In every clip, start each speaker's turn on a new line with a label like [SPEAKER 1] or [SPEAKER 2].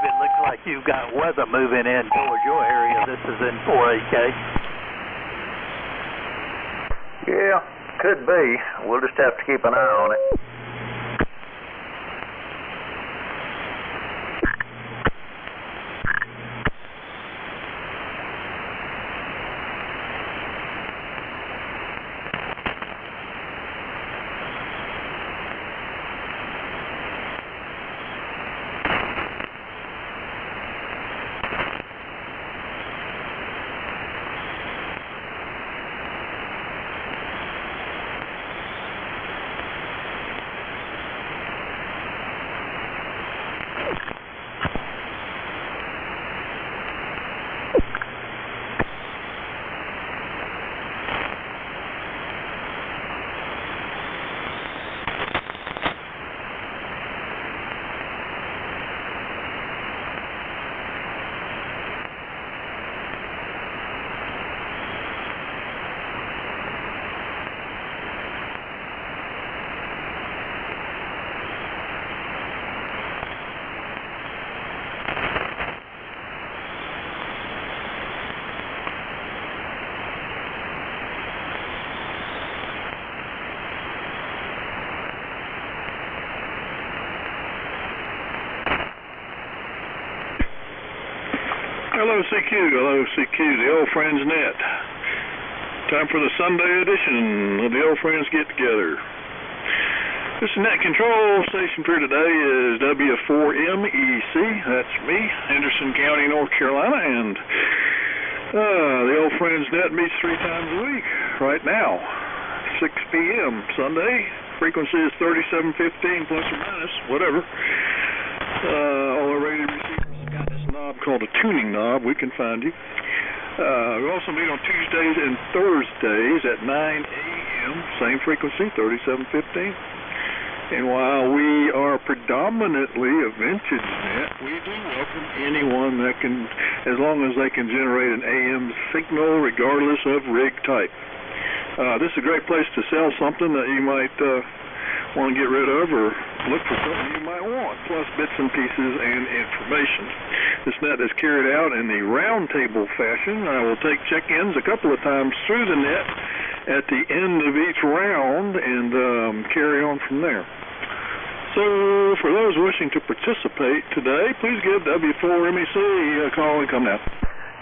[SPEAKER 1] it looks like you've got weather moving in towards your area. This is in 4AK.
[SPEAKER 2] Yeah, could be. We'll just have to keep an eye on it.
[SPEAKER 3] Hello CQ, the Old Friends Net. Time for the Sunday edition of the Old Friends Get Together. This net control station for today is W4MEC. That's me, Henderson County, North Carolina, and the Old Friends Net meets 3 times a week right now, 6 p.m. Sunday. Frequency is 3715 plus or minus, whatever. All our radio receivers got this knob called a tuning knob. We can find you. We also meet on Tuesdays and Thursdays at 9 a.m. Same frequency, 3715. And while we are predominantly a vintage net, we do welcome anyone that can, as long as they can generate an AM signal regardless of rig type. This is a great place to sell something that you might want to get rid of, or look for something you might want, plus bits and pieces and information. This net is carried out in the round table fashion. I will take check-ins a couple of times through the net at the end of each round and carry on from there. So for those wishing to participate today, please give W4MEC a call and come now.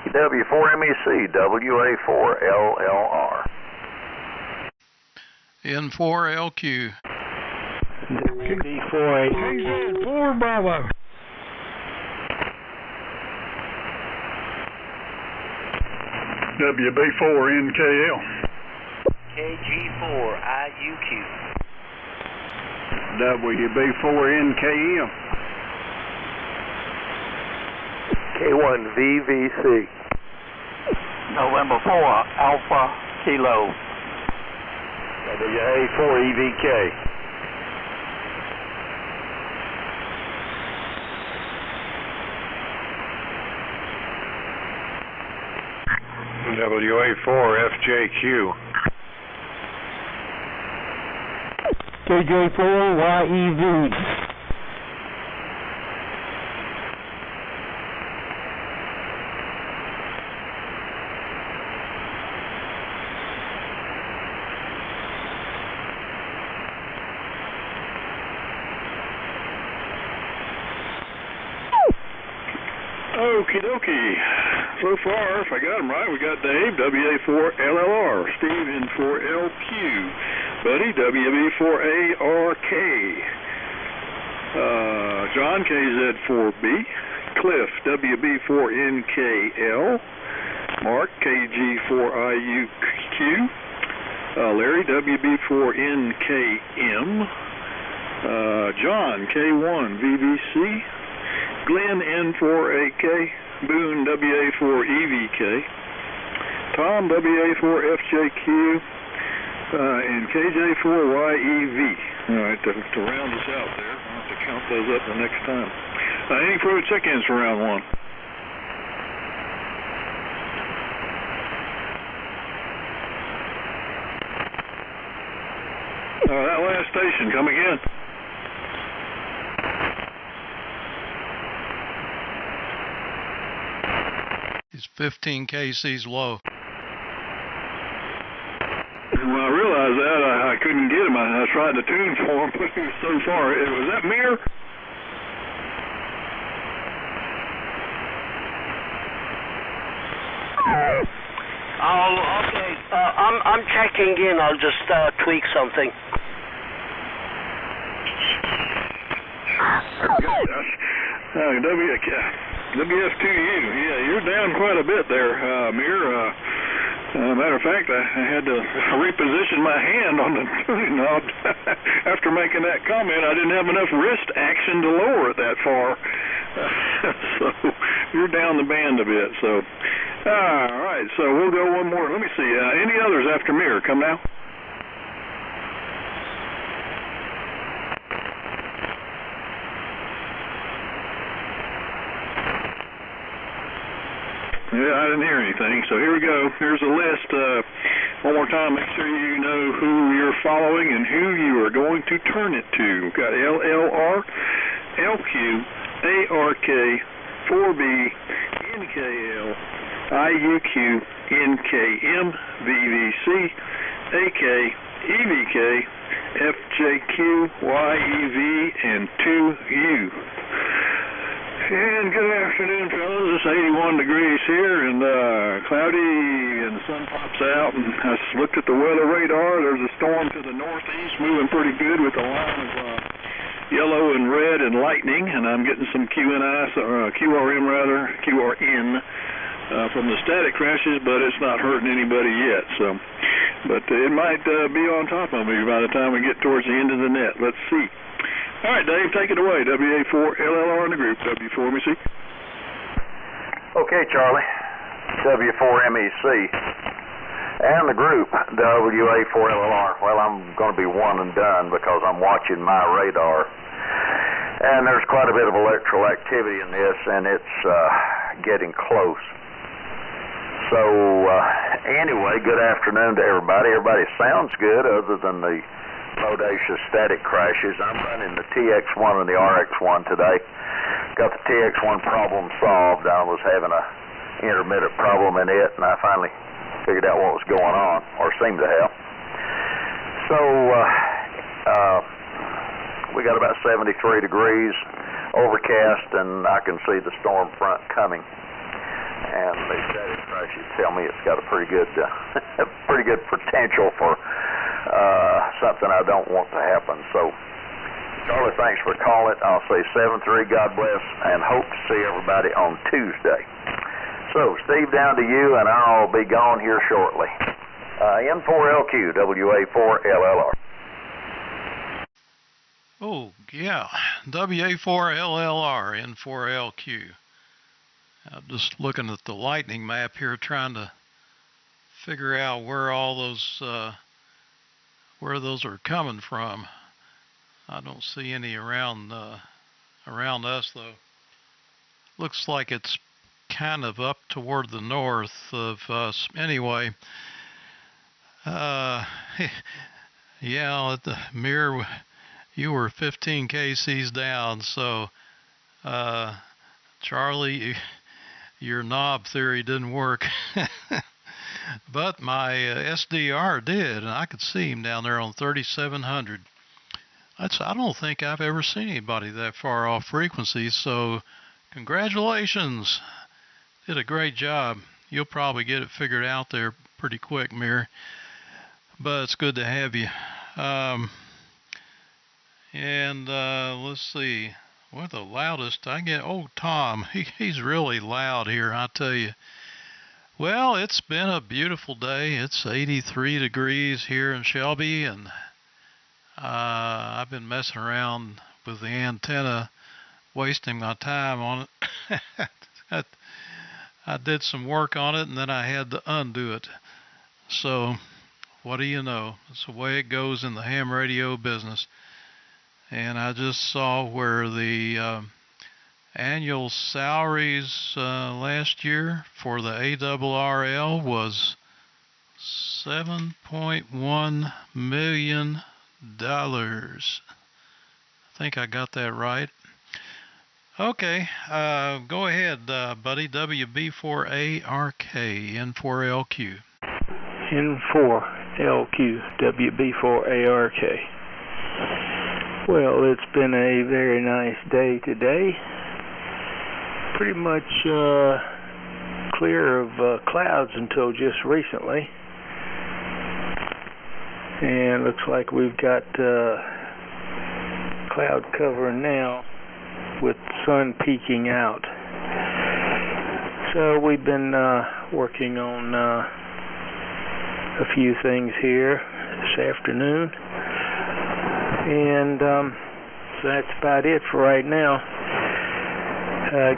[SPEAKER 2] W4MEC, WA4LLR.
[SPEAKER 4] N4LQ.
[SPEAKER 5] WB48. KZ4 Bravo.
[SPEAKER 3] WB4NKL.
[SPEAKER 1] KG4IUQ.
[SPEAKER 3] WB4NKM.
[SPEAKER 2] K1VVC.
[SPEAKER 1] November 4 Alpha Kilo.
[SPEAKER 2] WA4EVK.
[SPEAKER 3] WA4FJQ.
[SPEAKER 5] KJ4YEV.
[SPEAKER 3] Okie dokie. So far, if I got them right, we got Dave, WA4LLR, Steve, N4LQ, Buddy, WB4ARK, John, KZ4B, Cliff, WB4NKL, Mark, KG4IUQ, Larry, WB4NKM, John, K1VVC, Glenn, N4AK, Boone, WA4EVK, Tom, WA4FJQ, and KJ4YEV. All right, to round us out there, I'll have to count those up the next time. Any further check-ins for round 1? That last station, come again.
[SPEAKER 5] 15 kcs low.
[SPEAKER 3] When I realized that, I couldn't get him. I tried to tune for him, but he was so far. Was that Mir?
[SPEAKER 4] Oh, okay. I'm checking in. I'll just tweak something.
[SPEAKER 3] WF2U. Yeah, you're down quite a bit there, Mir. Matter of fact, I had to reposition my hand on the tuning knob after making that comment. I didn't have enough wrist action to lower it that far. So you're down the band a bit. So, all right. So we'll go one more. Let me see. Any others after Mir? Come now. Yeah, I didn't hear anything, so here we go. Here's a list. One more time, make sure you know who you're following and who you are going to turn it to. We've got LLR, LQ, ARK, 4B, NKL, IUQ, NKM, VVC, AK, EVK, FJQ, YEV, and 2U. And good afternoon, fellas. It's 81 degrees here and cloudy, and the sun pops out. And I looked at the weather radar. There's a storm to the northeast moving pretty good with a line of yellow and red and lightning. And I'm getting some QRN from the static crashes, but it's not hurting anybody yet. So, but it might be on top of me by the time we get towards the end of the net. Let's see. All right, Dave, take it away. WA4LLR in the group. W4MEC.
[SPEAKER 2] Okay, Charlie. W4MEC. And the group, WA4LLR. Well, I'm going to be one and done because I'm watching my radar. And there's quite a bit of electrical activity in this, and it's getting close. So, anyway, good afternoon to everybody. Everybody sounds good other than the bodacious static crashes. I'm running the TX1 and the RX1 today. Got the TX1 problem solved. I was having a intermittent problem in it, and I finally figured out what was going on, or seemed to have. So, we got about 73 degrees, overcast, and I can see the storm front coming. And the static crashes tell me it's got a pretty good potential for something I don't want to happen. So, Charlie, thanks for calling. I'll say 7-3, God bless, and hope to see everybody on Tuesday. So, Steve, down to you, and I'll be gone here shortly. N4LQ, WA4LLR.
[SPEAKER 5] Oh, yeah. WA4LLR, N4LQ. I'm just looking at the lightning map here, trying to figure out where all those are coming from. I don't see any around us though. Looks like it's kind of up toward the north of us. Anyway, yeah, the Mir, you were 15 kcs down, so Charlie, your knob theory didn't work. But my SDR did, and I could see him down there on 3700. I don't think I've ever seen anybody that far off frequency, so congratulations. Did a great job. You'll probably get it figured out there pretty quick, Mir. But it's good to have you. Let's see. What the loudest I get? Oh, Tom. He's really loud here, I tell you. Well, it's been a beautiful day. It's 83 degrees here in Shelby, and I've been messing around with the antenna, wasting my time on it. I did some work on it, and then I had to undo it. So, what do you know? It's the way it goes in the ham radio business. And I just saw where the annual salaries last year for the ARRL was $7.1 million. I think I got that right. Okay, go ahead, buddy. WB4ARK, N4LQ.
[SPEAKER 6] N4LQ, WB4ARK. Well, it's been a very nice day today. Pretty much clear of clouds until just recently. And looks like we've got cloud cover now with sun peeking out. So we've been working on a few things here this afternoon. And so that's about it for right now.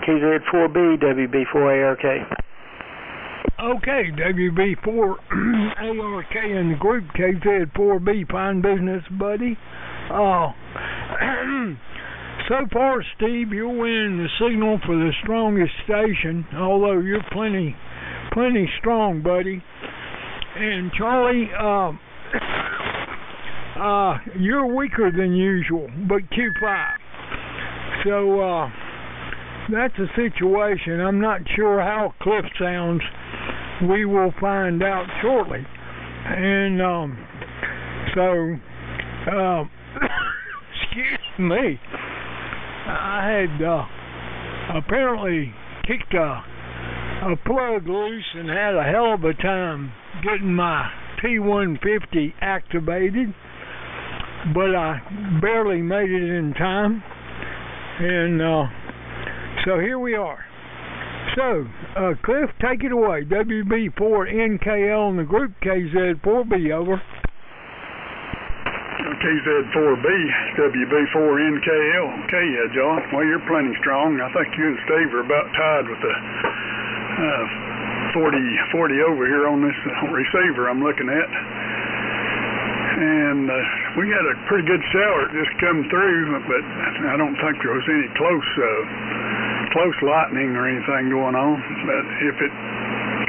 [SPEAKER 6] KZ4B, WB4ARK.
[SPEAKER 7] Okay, WB4ARK in the group, KZ4B, fine business, buddy. So far, Steve, you're winning the signal for the strongest station, although you're plenty strong, buddy. And Charlie, you're weaker than usual, but Q5. So that's a situation. I'm not sure how Cliff sounds. We will find out shortly. And excuse me, I had apparently kicked a plug loose and had a hell of a time getting my T150 activated, but I barely made it in time. And so here we are. So, Cliff, take it away. WB4NKL in the group, KZ4B, over.
[SPEAKER 8] KZ4B, WB4NKL. Okay, John. Well, you're plenty strong. I think you and Steve are about tied with the 40 over here on this receiver I'm looking at. And we had a pretty good shower just come through, but I don't think there was any close lightning or anything going on. But if it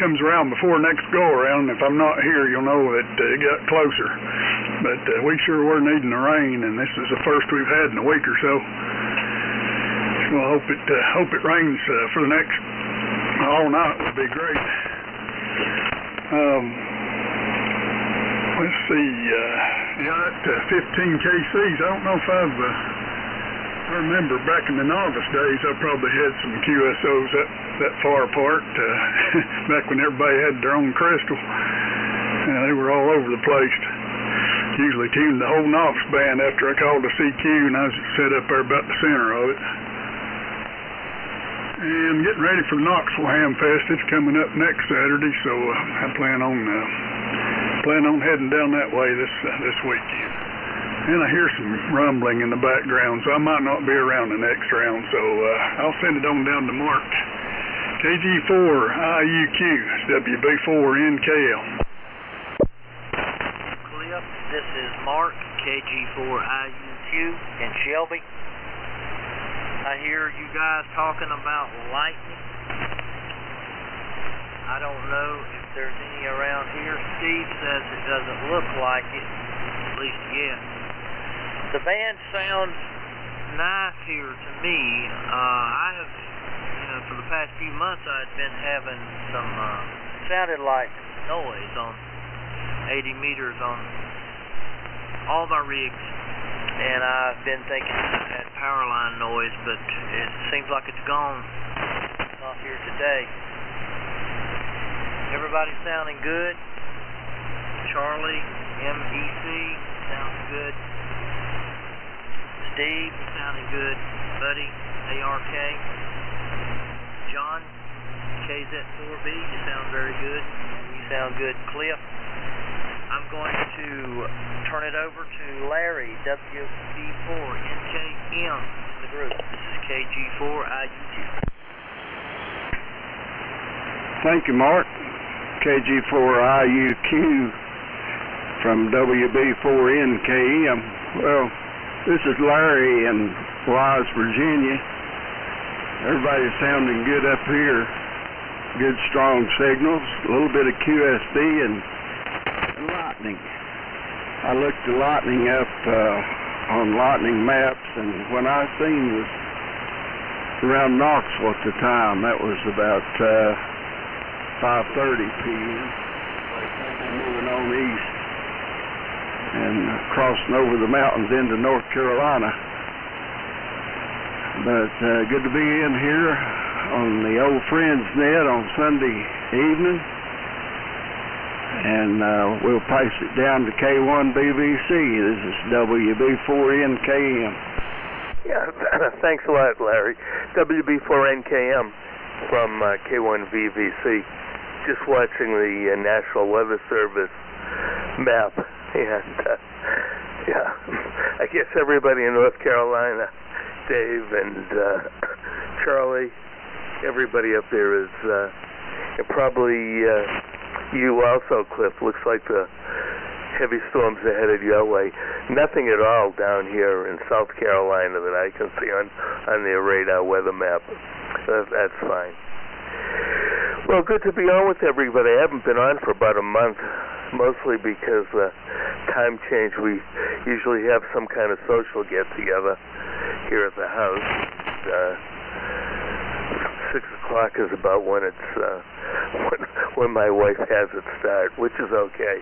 [SPEAKER 8] comes around before next go around, if I'm not here, you'll know that it got closer. But we sure were needing the rain, and this is the first we've had in a week or so. So I hope it rains for the next all night. Would be great. Let's see. That 15 KCs. I don't know if I remember back in the novice days, I probably had some QSOs that far apart. Back when everybody had their own crystal, they were all over the place. Usually tuned the whole novice band after I called the CQ, and I was set up there about the center of it. And getting ready for the Knoxville Ham Fest. It's coming up next Saturday, so I plan on heading down that way this weekend. And I hear some rumbling in the background, so I might not be around the next round. So I'll send it on down to Mark. KG4IUQ, WB4NKL.
[SPEAKER 1] Cliff, this is Mark, KG4IUQ in Shelby. I hear you guys talking about lightning. I don't know if there's any around here. Steve says it doesn't look like it, at least yet. The band sounds nice here to me. I have, for the past few months I've been having some, sounded like noise on 80 meters on all my rigs. And I've been thinking I had power line noise, but it seems like it's gone. It's not here today. Everybody sounding good. Charlie, MEC, sounds good. Steve, sounding good. Buddy, ARK. John, KZ4B, you sound very good. You sound good. Cliff, I'm going to turn it over to Larry, WB4NKM in the group. This is KG4IUQ.
[SPEAKER 9] Thank you, Mark. KG4IUQ from WB4NKM. Well, this is Larry in Wise, Virginia. Everybody's sounding good up here. Good strong signals, a little bit of QSB and lightning. I looked the lightning up on lightning maps, and when I seen around Knoxville at the time. That was about 5:30 p.m. Moving on east and crossing over the mountains into North Carolina. But good to be in here on the Old Friends Net on Sunday evening. And we'll pass it down to K1BBC. This is WB4NKM.
[SPEAKER 10] Yeah, thanks a lot, Larry. WB4NKM from K1VVC. Just watching the National Weather Service map, and yeah, I guess everybody in North Carolina, Dave and Charlie, everybody up there is, and probably you also, Cliff. Looks like the heavy storms are headed your way. Nothing at all down here in South Carolina that I can see on their radar weather map. That's fine. Well, good to be on with everybody. I haven't been on for about a month, mostly because time change. We usually have some kind of social get-together here at the house. 6 o'clock is about when it's when my wife has it start, which is okay.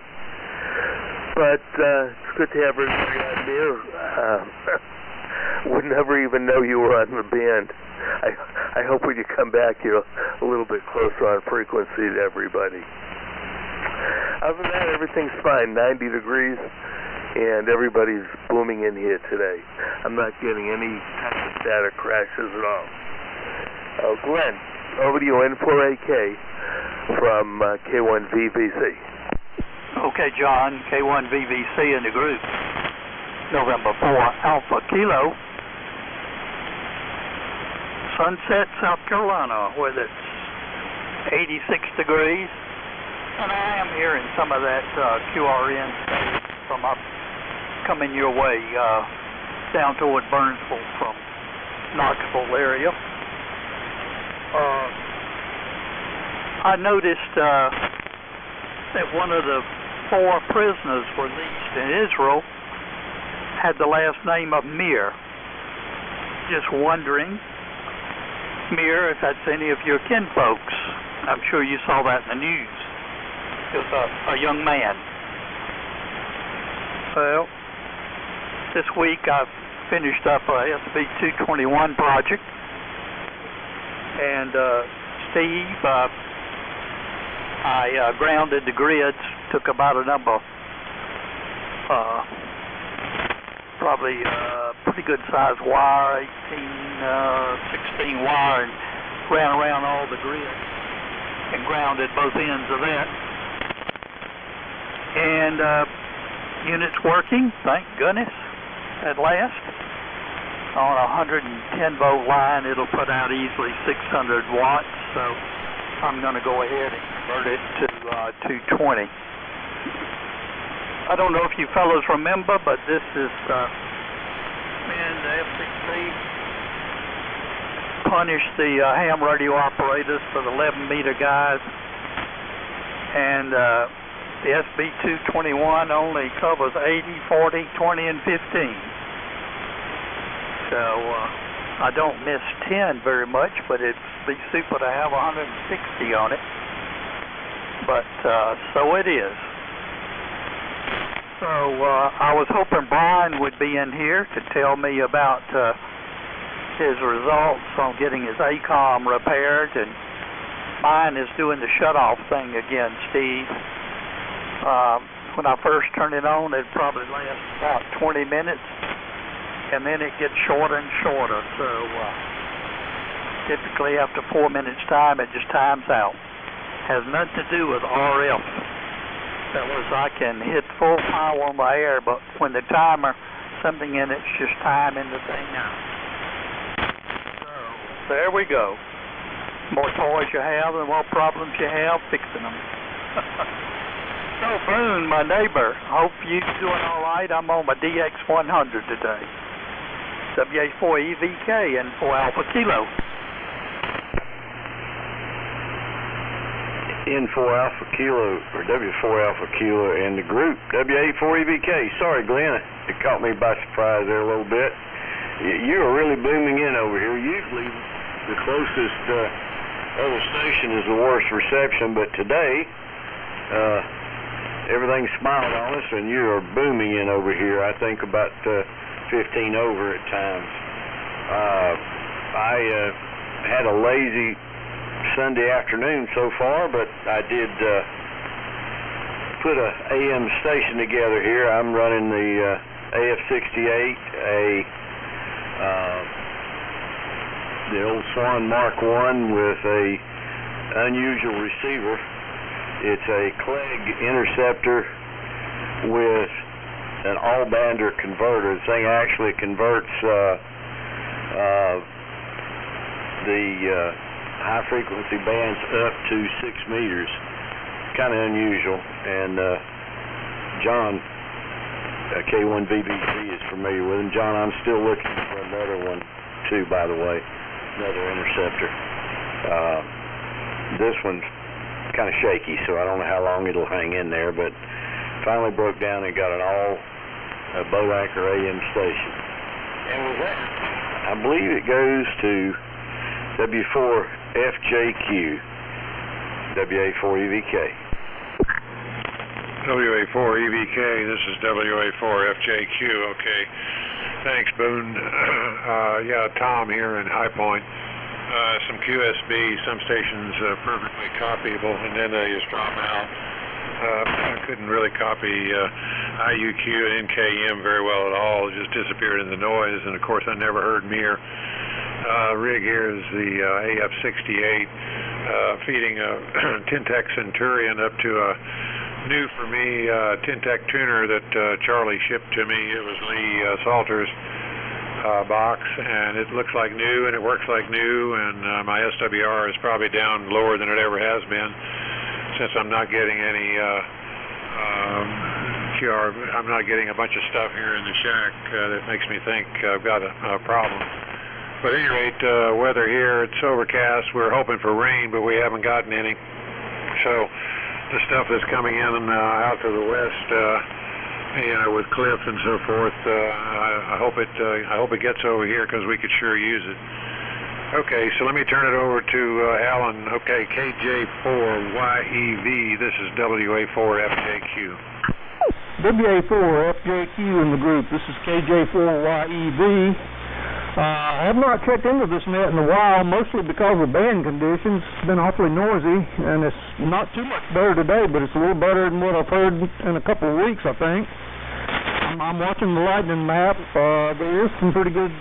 [SPEAKER 10] But it's good to have everybody on there. Would never even know you were on the band. I hope when you come back you're a little bit closer on frequency to everybody. Other than that, everything's fine. 90 degrees, and everybody's booming in here today. I'm not getting any type of static crashes at all. Oh, Glenn, over to you, N4AK from K1VVC.
[SPEAKER 11] Okay, John, K1VVC in the group. November 4 Alpha Kilo. Sunset, South Carolina, where it's 86 degrees. And I am hearing some of that QRN from up coming your way down toward Burnsville from Knoxville area. I noticed that one of the 4 prisoners released in Israel had the last name of Mir. Just wondering, Mir, if that's any of your kinfolks. I'm sure you saw that in the news. It was a young man. Well, this week I've finished up a SB221 project. And Steve, I grounded the grids, took about a number, probably pretty good size wire, 16 wire, and ran around all the grids and grounded both ends of that. And unit's working, thank goodness, at last. On a 110 volt line, it'll put out easily 600 watts, so I'm going to go ahead and convert it to 220. I don't know if you fellows remember, but this is when the F-68 punished the ham radio operators for the 11-meter guys, and the SB221 only covers 80, 40, 20, and 15. So I don't miss 10 very much, but it'd be super to have 160 on it. But so it is. So I was hoping Brian would be in here to tell me about his results on getting his ACOM repaired, and mine is doing the shutoff thing again, Steve. When I first turn it on, it probably lasts about 20 minutes. And then it gets shorter and shorter, so typically after 4 minutes time, it just times out. Has nothing to do with RF. That was, I can hit full power on my air, but when the timer, something in it's just timing the thing out. So there we go. More toys you have, the more problems you have fixing them. So Boone, my neighbor, hope you're doing all right. I'm on my DX100 today. WA4EVK and 4 Alpha Kilo.
[SPEAKER 9] N4 Alpha Kilo, or W4 Alpha Kilo, and the group, WA4EVK. Sorry, Glenn, it caught me by surprise there a little bit. You are really booming in over here. Usually the closest other station is the worst reception, but today everything smiled on us, and you are booming in over here. I think about 15 over at times. I had a lazy Sunday afternoon so far, but I did put a AM station together here. I'm running the AF-68, the old Swan Mark I with a unusual receiver. It's a Clegg interceptor with an all-bander converter. The thing actually converts the high-frequency bands up to 6 meters. Kind of unusual. And John, K1VBC, is familiar with him. John, I'm still looking for another one, too, by the way. Another interceptor. This one's kind of shaky, so I don't know how long it'll hang in there, but finally broke down and got an bow anchor AM station. And with that, I believe it goes to W4FJQ, WA4EVK.
[SPEAKER 12] WA4EVK, this is WA4FJQ, okay. Thanks, Boone. Yeah, Tom here in High Point. Some QSB, some stations perfectly copyable, and then they just drop out. I couldn't really copy IUQ and NKM very well at all. It just disappeared in the noise, and of course I never heard Mir. Rig here is the AF-68 feeding a Tintec Centurion up to a new for me Tintec tuner that Charlie shipped to me. It was Lee Salter's box, and it looks like new and it works like new, and my SWR is probably down lower than it ever has been since I'm not getting any QR. I'm not getting a bunch of stuff here in the shack that makes me think I've got a problem. But at any rate, weather here, it's overcast. We're hoping for rain, but we haven't gotten any. So the stuff that's coming in out to the west, with Cliff and so forth, I hope it gets over here because we could sure use it. Okay, so let me turn it over to Alan. Okay, KJ4YEV. This is WA4FJQ.
[SPEAKER 13] WA4FJQ in the group. This is KJ4YEV. I have not checked into this net in a while, mostly because of band conditions. It's been awfully noisy, and it's not too much better today, but it's a little better than what I've heard in a couple of weeks, I think. I'm watching the lightning map. There is some pretty good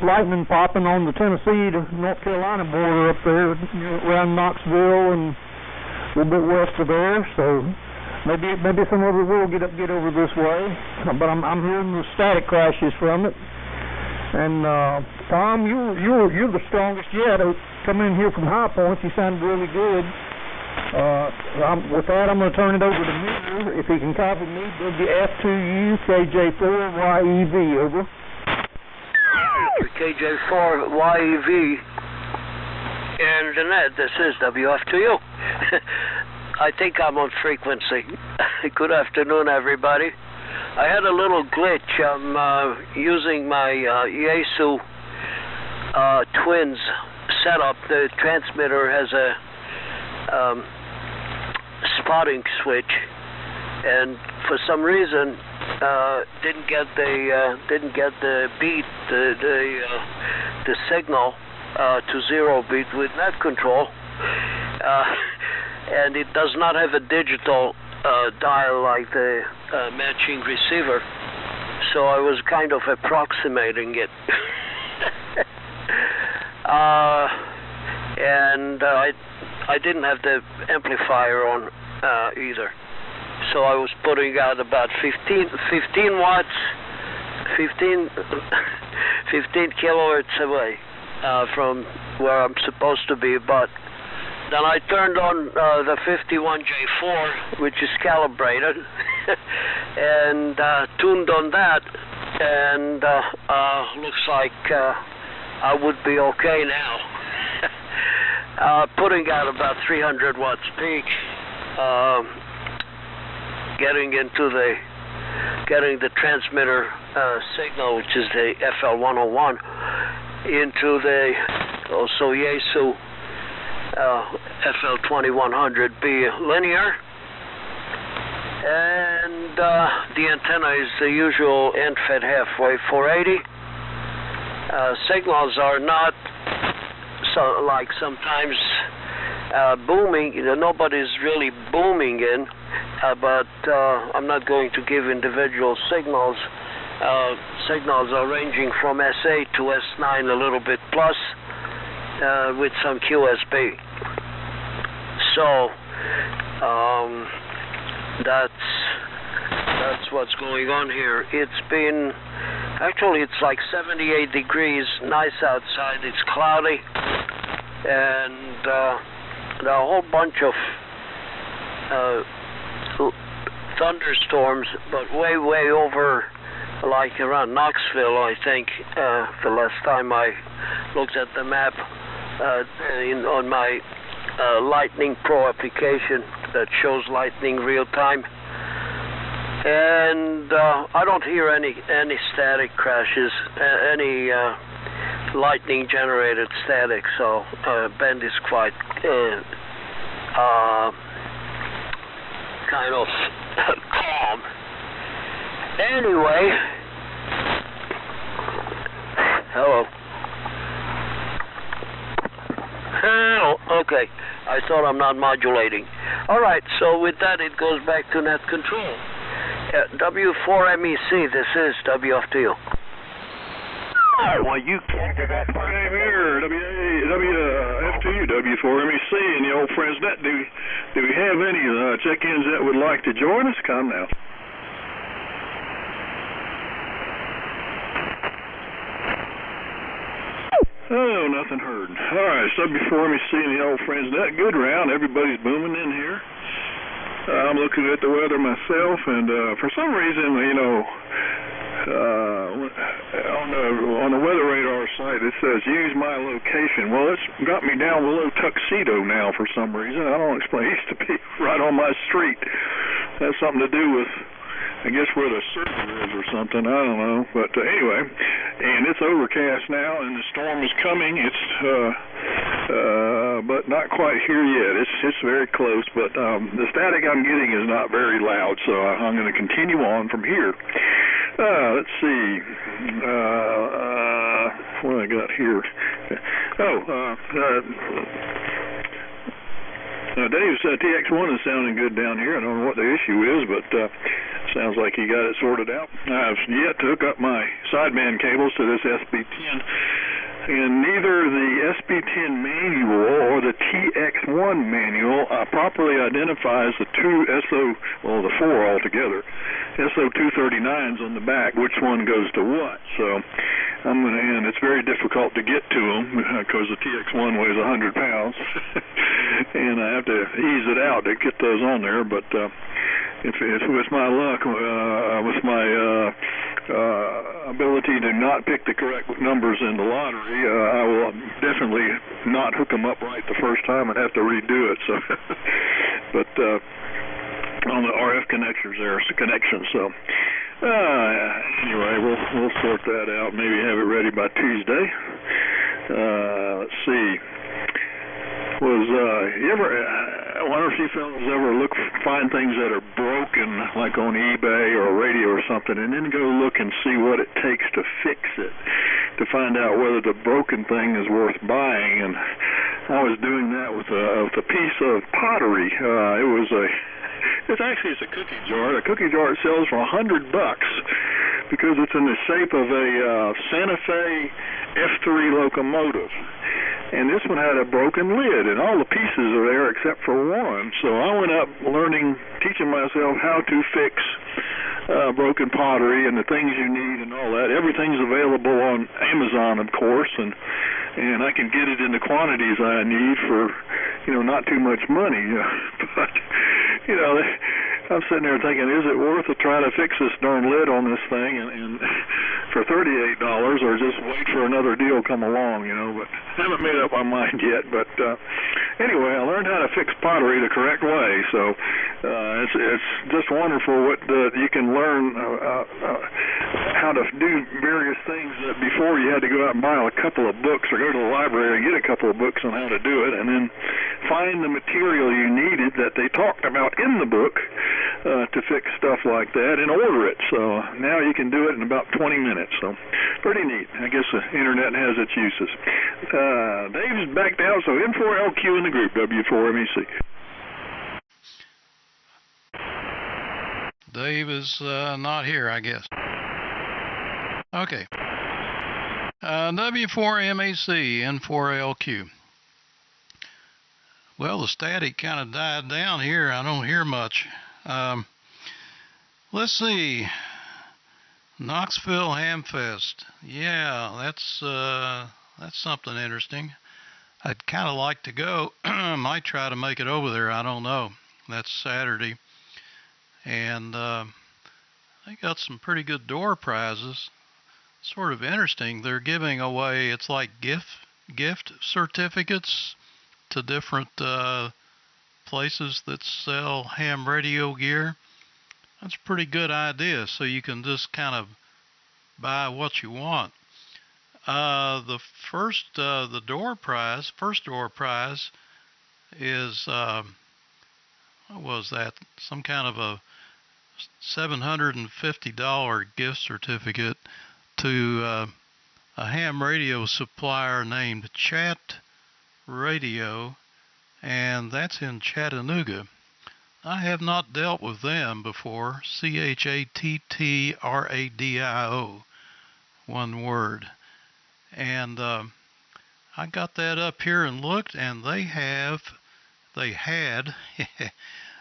[SPEAKER 13] lightning popping on the Tennessee to North Carolina border up there, around Knoxville and a little bit west of there. So maybe some of it will get over this way. But I'm hearing the static crashes from it. And Tom, you're the strongest yet. Coming in here from High Point, you sounded really good. With that, I'm going to turn it over to Mir, if he can copy me. WF2U KJ4YEV, over.
[SPEAKER 4] KJ4YEV, and Jeanette, this is WF2U. I think I'm on frequency. Good afternoon, everybody. I had a little glitch. I'm using my Yaesu Twins setup. The transmitter has a spotting switch, and for some reason didn't get the beat, the signal to 0 beat with net control, and it does not have a digital dial like the matching receiver, so I was kind of approximating it. And I didn't have the amplifier on either, so I was putting out about 15 watts, 15 kilohertz away from where I'm supposed to be. But then I turned on the 51J4, which is calibrated, and tuned on that, and looks like I would be okay now. Putting out about 300 watts peak, getting the transmitter signal, which is the FL101, into the also Yaesu FL2100B linear. And the antenna is the usual end-fed half-wave 480. Signals are not like sometimes booming. Nobody's really booming in, but I'm not going to give individual signals. Signals are ranging from S8 to S9 a little bit plus with some QSB. So that's what's going on here. It's like 78 degrees, nice outside. It's cloudy, and there are a whole bunch of thunderstorms, but way over, like around Knoxville, I think. The last time I looked at the map on my Lightning Pro application that shows lightning real time. And I don't hear any static crashes, any lightning generated static, so Bend is quite kind of calm. Anyway, hello. Okay, I thought I'm not modulating. All right, so with that, it goes back to net control. W4MEC, this is W off to you.
[SPEAKER 3] Well, you can't do that. I'm here, WF2U, W4MEC, and the old friends net. Do we have any check-ins that would like to join us? Come now. Oh, nothing heard. All right, so before me seeing the old friends net, good round. Everybody's booming in here. I'm looking at the weather myself, and for some reason, you know, on the weather radar site, it says use my location. Well, it's got me down below Tuxedo now for some reason. I don't explain. It used to be right on my street. That's something to do with, I guess, where the server is or something. I don't know. But anyway, and it's overcast now, and the storm is coming. It's but not quite here yet. It's very close, but the static I'm getting is not very loud, so I'm going to continue on from here. Let's see. What do I got here? Dave's TX1 is sounding good down here. I don't know what the issue is, but sounds like he got it sorted out. I've yet to hook up my sideband cables to this SB10, and neither the SB10 manual or the TX1 manual properly identifies the the four altogether, SO239s on the back, which one goes to what. So and it's very difficult to get to them because the TX1 weighs 100 pounds, and I have to ease it out to get those on there. But if with my luck, with my ability to not pick the correct numbers in the lottery, I will definitely not hook them up right the first time and have to redo it. So, but on the RF connections, there's a connection. So anyway, we'll sort that out. Maybe have it ready by Tuesday. Let's see. I wonder if you fellas ever find things that are broken, like on eBay or radio or something, and then go look and see what it takes to fix it, to find out whether the broken thing is worth buying. And I was doing that with a piece of pottery. It's a cookie jar. A cookie jar it sells for $100 because it's in the shape of a Santa Fe F3 locomotive. And this one had a broken lid, and all the pieces are there except for one. So I went up teaching myself how to fix broken pottery and the things you need and all that. Everything's available on Amazon, of course, and I can get it in the quantities I need for, not too much money. But, I'm sitting there thinking, is it worth it trying to fix this darn lid on this thing and for $38, or just wait for another deal come along, But I haven't made up my mind yet. But anyway, I learned how to fix pottery the correct way. So it's just wonderful what you can learn how how to do various things. Before you had to go out and buy a couple of books or go to the library and get a couple of books on how to do it, and then find the material you needed that they talked about in the book to fix stuff like that and order it. So now you can do it in about 20 minutes. So pretty neat. I guess the internet has its uses. Dave's backed out, so N4LQ in the group, W4MEC.
[SPEAKER 5] Dave is not here, I guess. Okay. W4MAC, N4LQ. Well, the static kind of died down here. I don't hear much. Let's see. Knoxville Hamfest. Yeah, that's something interesting. I'd kind of like to go. Might try to make it over there. I don't know. That's Saturday. And they got some pretty good door prizes. Sort of interesting. They're giving away, it's like gift certificates to different places that sell ham radio gear. That's a pretty good idea. So you can just kind of buy what you want. The first door prize is what was that? Some kind of a $750 gift certificate to a ham radio supplier named Chat Radio, and that's in Chattanooga. I have not dealt with them before. ChatTradio, one word. And I got that up here and looked, and they had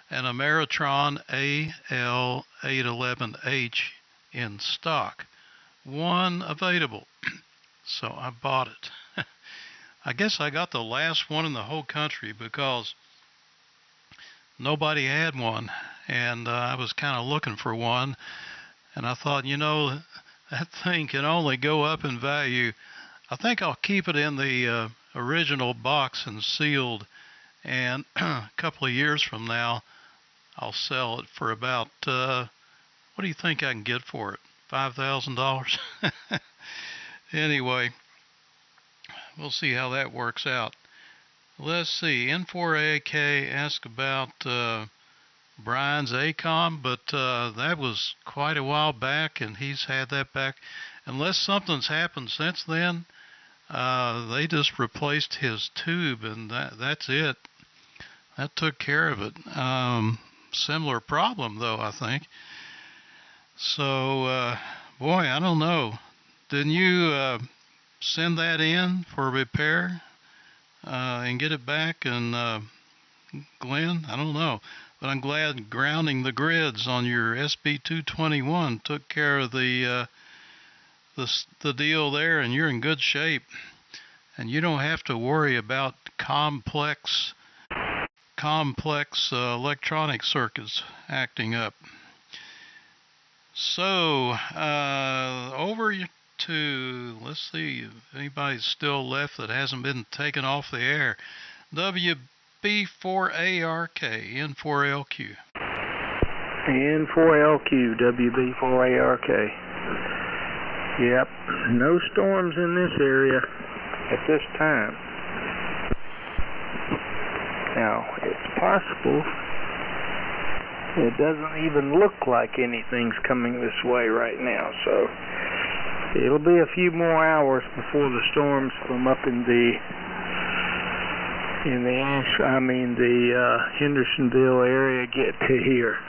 [SPEAKER 5] an Ameritron AL811H in stock. One available. So I bought it. I guess I got the last one in the whole country because nobody had one, and I was kind of looking for one, and I thought, you know, that thing can only go up in value. I think I'll keep it in the original box and sealed, and a couple of years from now I'll sell it for about what do you think I can get for it? $5,000? Anyway, we'll see how that works out. Let's see, N4AK asked about Brian's ACOM, but that was quite a while back, and he's had that back. Unless something's happened since then, they just replaced his tube, and that's it. That took care of it. Similar problem, though, I think. So, boy, I don't know. Didn't you send that in for repair and get it back? And Glenn, I don't know. But I'm glad grounding the grids on your SB221 took care of the deal there, and you're in good shape. And you don't have to worry about complex electronic circuits acting up. So, over to, let's see if anybody's still left that hasn't been taken off the air. WB4ARK, N4LQ.
[SPEAKER 6] N4LQ, WB4ARK. Yep, no storms in this area at this time. Now, it's possible. It doesn't even look like anything's coming this way right now, so it'll be a few more hours before the storms from up in the Hendersonville area get to here.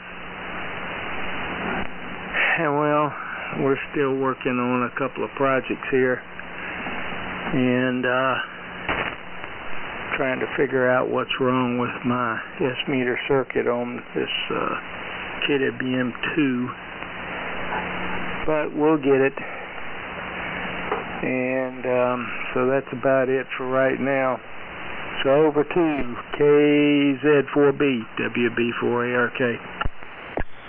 [SPEAKER 6] And well, we're still working on a couple of projects here, and trying to figure out what's wrong with my S-meter circuit on this kitted BM2, but we'll get it. And so that's about it for right now. So over to KZ4B, WB4ARK.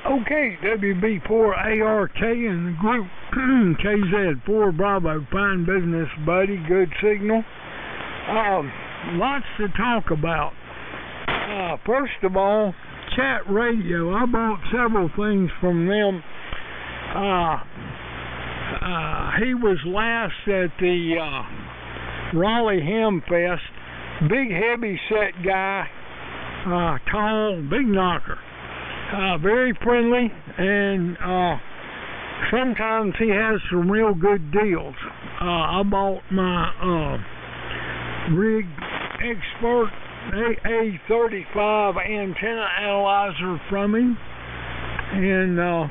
[SPEAKER 7] Okay, WB4ARK in the group. KZ4 Bravo, fine business, buddy, good signal. Lots to talk about. First of all, Chat Radio. I bought several things from them. he was last at the Raleigh Ham Fest. Big, heavy set guy, tall, big knocker, very friendly, and sometimes he has some real good deals. I bought my Rig Expert AA35 antenna analyzer from him, and I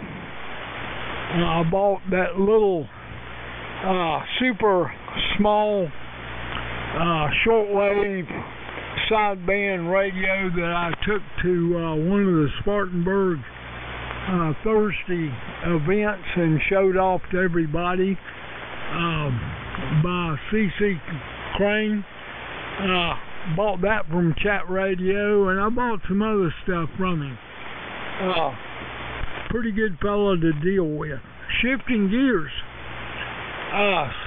[SPEAKER 7] bought that little super small shortwave sideband radio that I took to one of the Spartanburg Thursday events and showed off to everybody by C.C. Crane. Bought that from Chat Radio, and I bought some other stuff from him. Pretty good fellow to deal with. Shifting gears.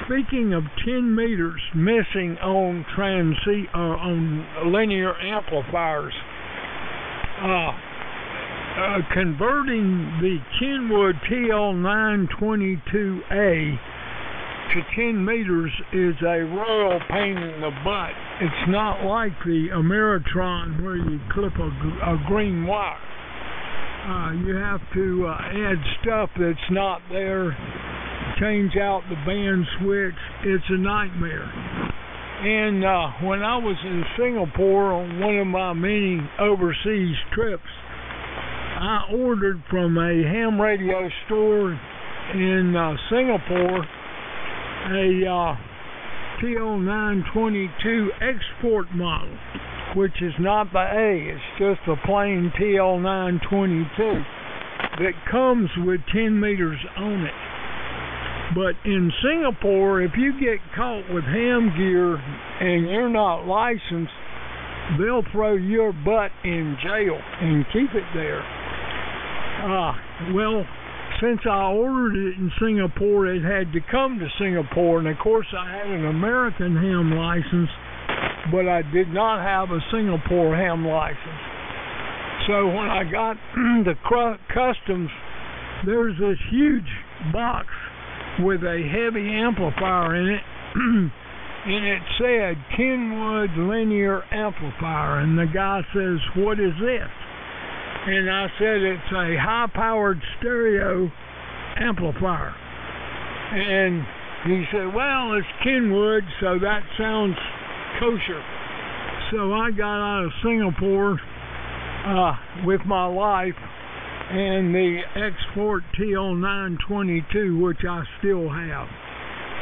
[SPEAKER 7] Speaking of 10 meters missing on on linear amplifiers, converting the Kenwood TL922A to 10 meters is a royal pain in the butt. It's not like the Ameritron where you clip a green wire. You have to add stuff that's not there, change out the band switch. It's a nightmare. And when I was in Singapore on one of my many overseas trips, I ordered from a ham radio store in Singapore a TL922 export model, which is not the A, it's just a plain TL922 that comes with 10 meters on it. But in Singapore, if you get caught with ham gear and you're not licensed, they'll throw your butt in jail and keep it there. Well, since I ordered it in Singapore, it had to come to Singapore, and of course I had an American ham license, but I did not have a Singapore ham license. So when I got to customs, there's this huge box with a heavy amplifier in it, and it said Kenwood linear amplifier, and the guy says, "What is this?" And I said, "It's a high-powered stereo amplifier." And he said, "Well, it's Kenwood, so that sounds kosher." So I got out of Singapore with my life and the Export TL922, which I still have.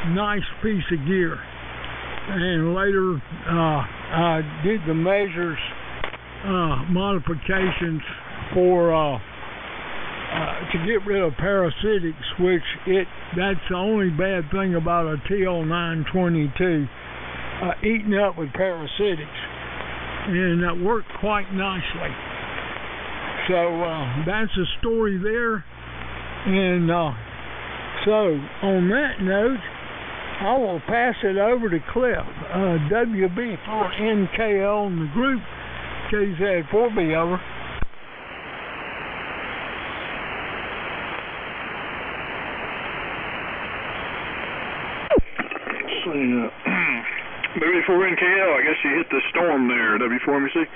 [SPEAKER 7] Nice piece of gear. And later I did the measures, modifications for to get rid of parasitics, which that's the only bad thing about a TL922, eating up with parasitics, and that worked quite nicely. So that's a story there. And so on that note, I will pass it over to Cliff, WB4NKL in the group, KZ4B, over.
[SPEAKER 3] WB4NKL, I guess you hit the storm there, W4MEC.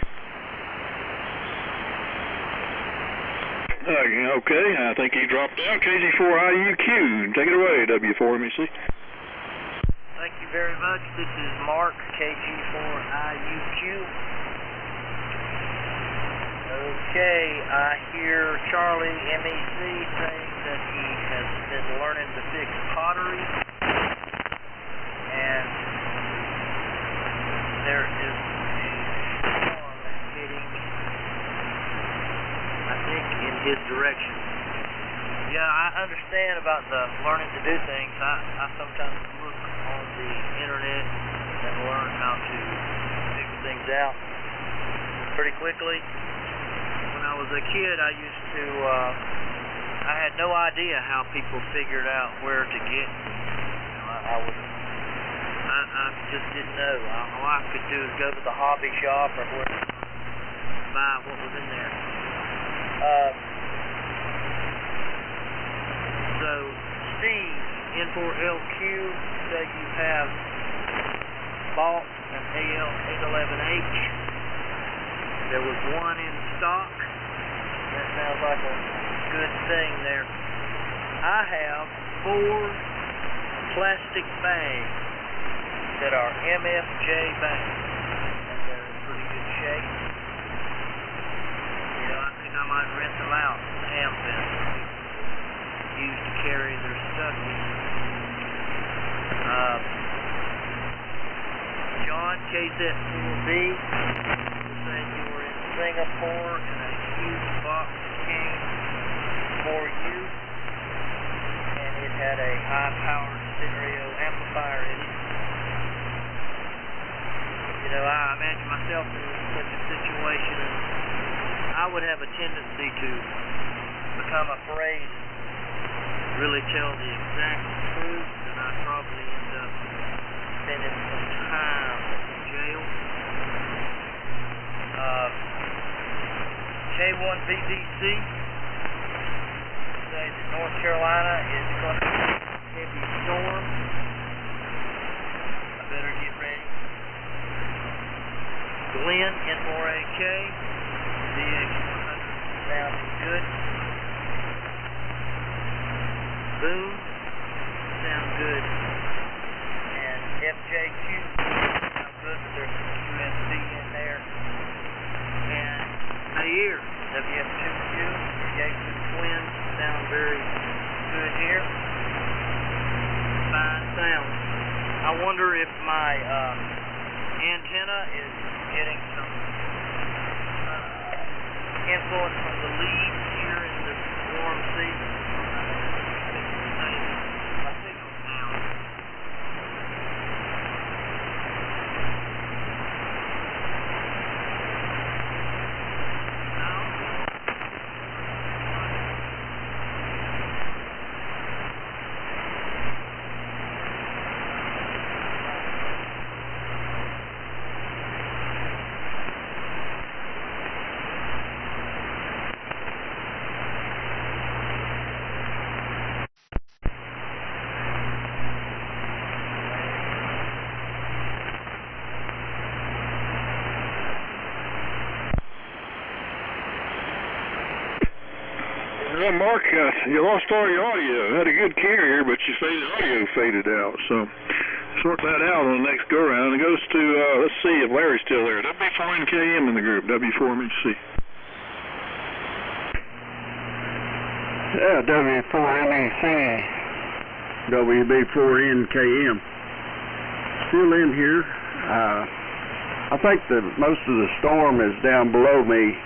[SPEAKER 3] Okay, I think he dropped out. KG4IUQ, take it away, W4MEC.
[SPEAKER 1] Thank you very much. This is Mark, KG4IUQ. Okay, I hear Charlie MEC saying that he has been learning to fix pottery, and there is a storm hitting, I think, in his direction. Yeah, I understand about the learning to do things. I sometimes look on the internet and learn how to figure things out pretty quickly. When I was a kid, I used to, I had no idea how people figured out where to get. I just didn't know. All I could do is go to the hobby shop or whatever, buy what was in there. So Steve N4LQ, say you have bought an AL811H. There was one in stock. That sounds like a good thing there. I have 4 plastic bags that are MFJ bags, and they're in pretty good shape. You know, I think I might rent them out to the ham fest. Used to carry their stuff in. John, KZ4B, you said you were in Singapore and a huge box came for you, and it had a high-powered stereo amplifier in it. You know, I imagine myself in such a situation, and I would have a tendency to become afraid to really tell the exact truth, and I'd probably end up spending some time in jail. K1VVC say that North Carolina is going to have a heavy storm. I better get ready. Glenn, N4AK, DX100 sounding good. Boone, sound good. And FJQ, sound good, but there's some QSB in there. And Mayer, WF2Q, Yaesu Twins, sound very good here. Fine sound. I wonder if my antenna is getting some influence from the leaves here in this warm season. My signal sound.
[SPEAKER 3] Mark, you lost all your audio. Had a good carrier, but you say the audio faded out. So sort that out on the next go round. It goes to let's see if Larry's still there. W4NKM in the group. W4MEC.
[SPEAKER 9] Yeah, W4MEC.
[SPEAKER 8] WB4NKM. Still in here.
[SPEAKER 9] I think that most of the storm is down below me,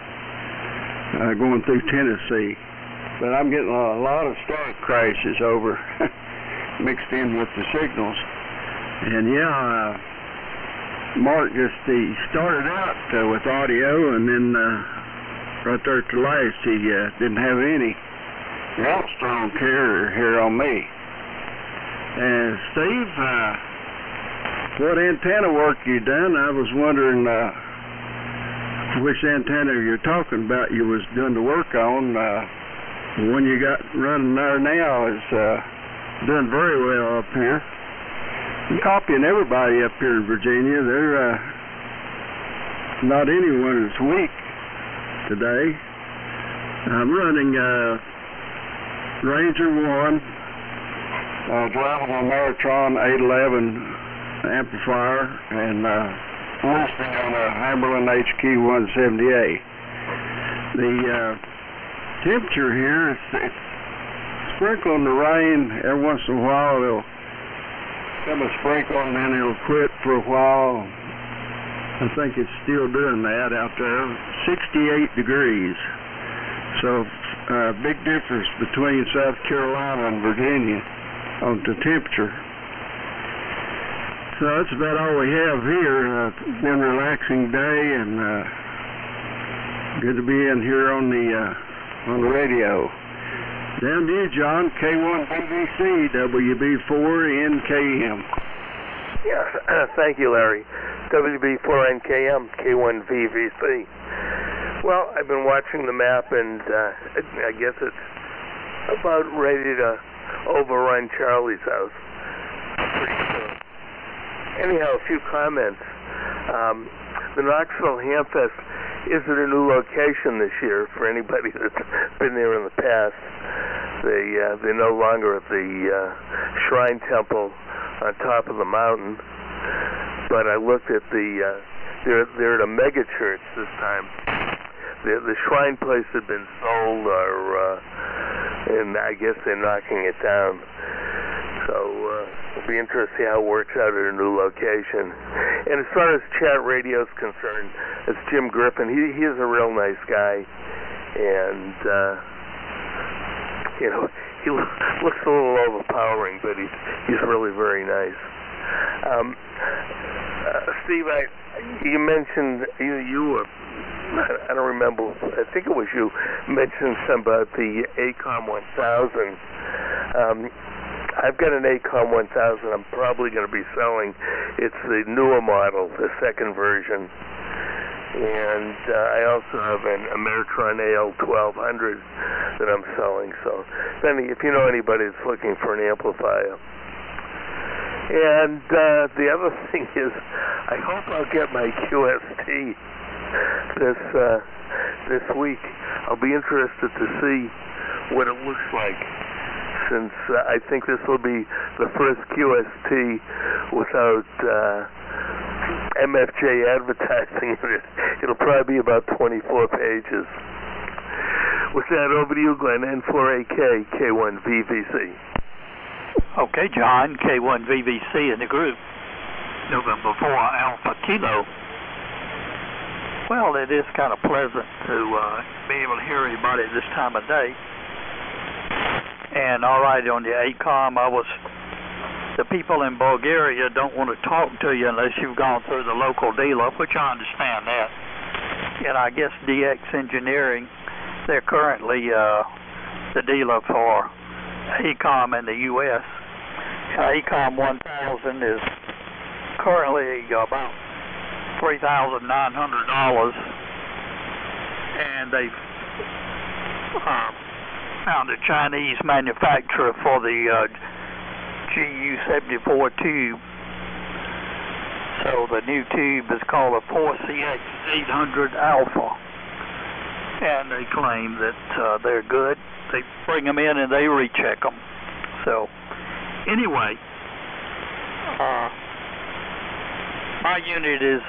[SPEAKER 9] going through Tennessee. But I'm getting a lot of star crashes over mixed in with the signals. And yeah, Mark he started out with audio, and then right there at the last he didn't have any real strong carrier here on me. And Steve, what antenna work you done? I was wondering which antenna you're talking about you was doing the work on. The one you got running there now is doing very well up here. I'm copying everybody up here in Virginia. They're not anyone is weak today. I'm running Ranger 1, driving a Maritron 811 amplifier, and listening on a Hamberlin HQ170A. The temperature here is sprinkling the rain. Every once in a while it'll come a sprinkle and then it'll quit for a while. I think it's still doing that out there. 68 degrees. So big difference between South Carolina and Virginia on the temperature. So that's about all we have here. Been a relaxing day, and good to be in here on the radio. Down to you, John. K1VVC, WB4NKM.
[SPEAKER 10] Yeah, thank you, Larry. WB4NKM, K1VVC. Well, I've been watching the map, and I guess it's about ready to overrun Charlie's house pretty soon. Anyhow, a few comments. The Knoxville Hamfest is at a new location this year for anybody that's been there in the past. They're no longer at the Shrine Temple on top of the mountain, but I looked at they're at a mega church this time. The Shrine place had been sold, and I guess they're knocking it down. So it'll be interesting to see how it works out at a new location. And as far as chat radio is concerned, it's Jim Griffin. He is a real nice guy, and he looks a little overpowering, but he's really very nice. Steve, you mentioned you I don't remember. I think it was you mentioned something about the ACOM 1000. I've got an ACOM 1000 I'm probably going to be selling. It's the newer model, the second version. And I also have an Ameritron AL1200 that I'm selling. So if you know anybody that's looking for an amplifier. And the other thing is, I hope I'll get my QST this week. I'll be interested to see what it looks like, since I think this will be the first QST without MFJ advertising in it. It'll probably be about 24 pages. With that, over to you, Glenn. N4AK, K1VVC.
[SPEAKER 11] Okay, John, K1VVC in the group. November 4 Alpha Kilo. Well, it is kind of pleasant to be able to hear everybody at this time of day. And all right, on the ACOM, the people in Bulgaria don't want to talk to you unless you've gone through the local dealer, which I understand that. And I guess DX Engineering, they're currently the dealer for ACOM in the U.S. ACOM 1000 is currently about $3,900, and they've found a Chinese manufacturer for the GU74 tube. So the new tube is called a 4CX800 Alpha, and they claim that they're good. They bring them in and they recheck them. So anyway, my unit is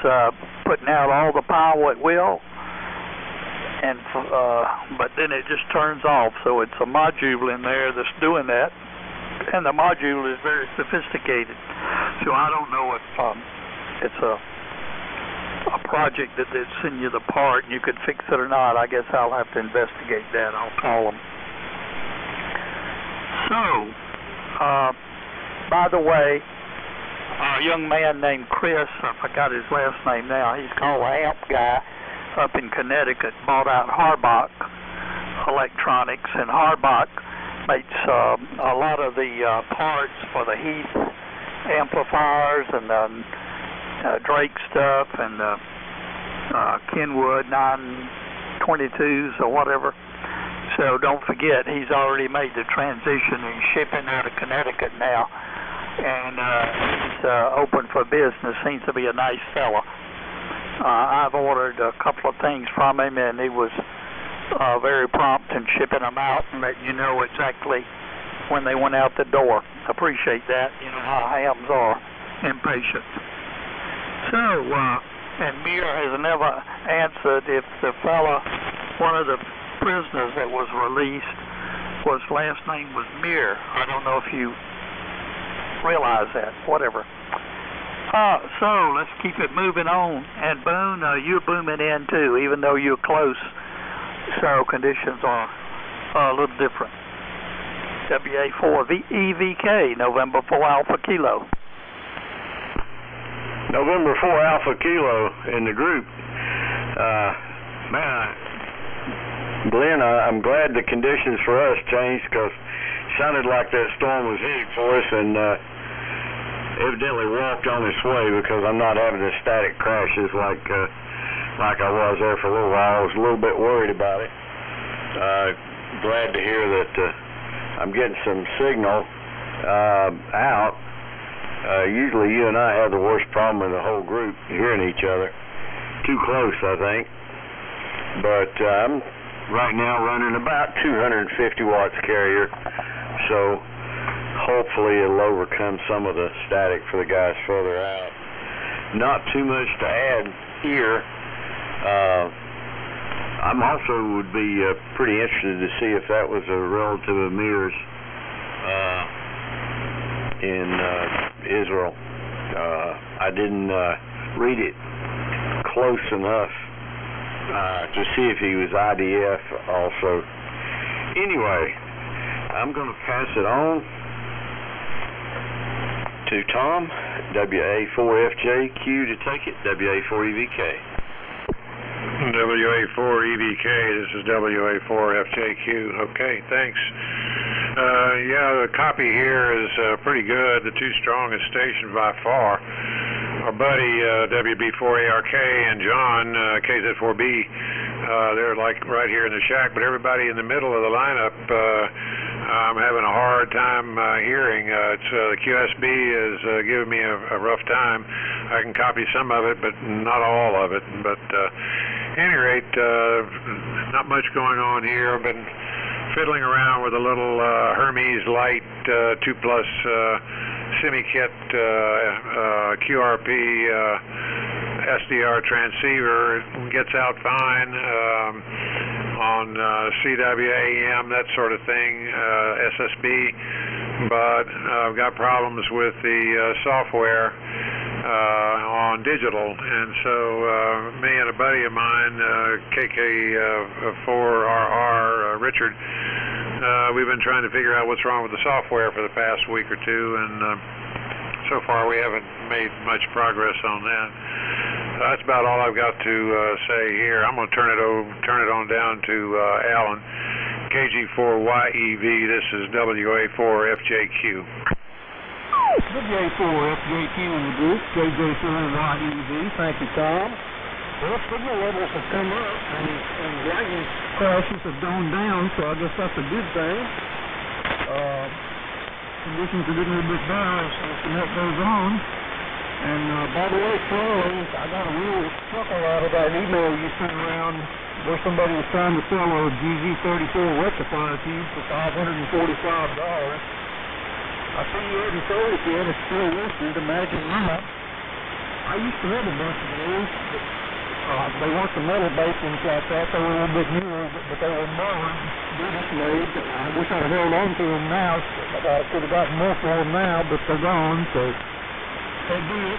[SPEAKER 11] putting out all the power it will, and but then it just turns off. So it's a module in there that's doing that, and the module is very sophisticated. So I don't know if it's a project that they'd send you the part and you could fix it or not. I guess I'll have to investigate that. I'll call them. So, by the way, a young man named Chris, I forgot his last name now, he's called an amp guy up in Connecticut, bought out Harbach Electronics, and Harbach makes a lot of the parts for the Heath amplifiers and Drake stuff and Kenwood 922s or whatever. So don't forget, he's already made the transition and shipping out of Connecticut now, and he's open for business. Seems to be a nice fella. I've ordered a couple of things from him, and he was very prompt in shipping them out and letting you know exactly when they went out the door. Appreciate that. You know how hams are, impatient. So, and Mir has never answered if the fella, one of the prisoners that was released, was last name was Mir. I don't know if you realize that. Whatever. So let's keep it moving on. And Boone, you're booming in too, even though you're close. So conditions are a little different. WA4EVK, November 4 Alpha Kilo.
[SPEAKER 9] November 4 Alpha Kilo in the group. Glenn, I'm glad the conditions for us changed, because it sounded like that storm was heading for us, and evidently walked on its way, because I'm not having the static crashes like I was there for a little while. I was a little bit worried about it. Glad to hear that I'm getting some signal out. Usually you and I have the worst problem in the whole group hearing each other. Too close, I think. But I'm right now running about 250 watts carrier, so hopefully it'll overcome some of the static for the guys further out. Not too much to add here. I'm also would be pretty interested to see if that was a relative of Mir's in Israel. I didn't read it close enough to see if he was IDF also. Anyway, I'm going to pass it on to Tom, WA4FJQ to take it, WA4EVK.
[SPEAKER 12] WA4EVK, this is WA4FJQ. Okay, thanks. Yeah, the copy here is pretty good. The two strongest stations by far. Our buddy WB4ARK and John, KZ4B, they're like right here in the shack, but everybody in the middle of the lineup, I'm having a hard time hearing. The QSB is giving me a rough time. I can copy some of it, but not all of it. But at any rate, not much going on here. I've been fiddling around with a little Hermes Light 2 Plus semi-kit QRP SDR transceiver. It gets out fine on CWAM, that sort of thing, SSB, but I've got problems with the software on digital, and so me and a buddy of mine, KK4RR, Richard, we've been trying to figure out what's wrong with the software for the past week or two, and so far we haven't made much progress on that. That's about all I've got to say here. I'm going to turn it on down to Alan, KG4YEV. This is WA4FJQ.
[SPEAKER 13] WA4FJQ in the group, KJ4YEV. Thank you, Tom. Well, signal levels have come up, and lightning crashes have gone down, so I guess that's a good thing. Conditions are getting a little bit better as the net goes on. And by the way, Charlie, I got a real chuckle out of that email you sent around where somebody was trying to sell a GZ34 rectifier tube for $545. I see you hadn't sold it yet. It's still listed. Imagine that. I used to have a bunch of those, but they weren't the metal basins like that. They were a little bit newer, but they were modern, British made. I wish I'd have held on to them now. I could have gotten more for them now, but they're gone, so they did.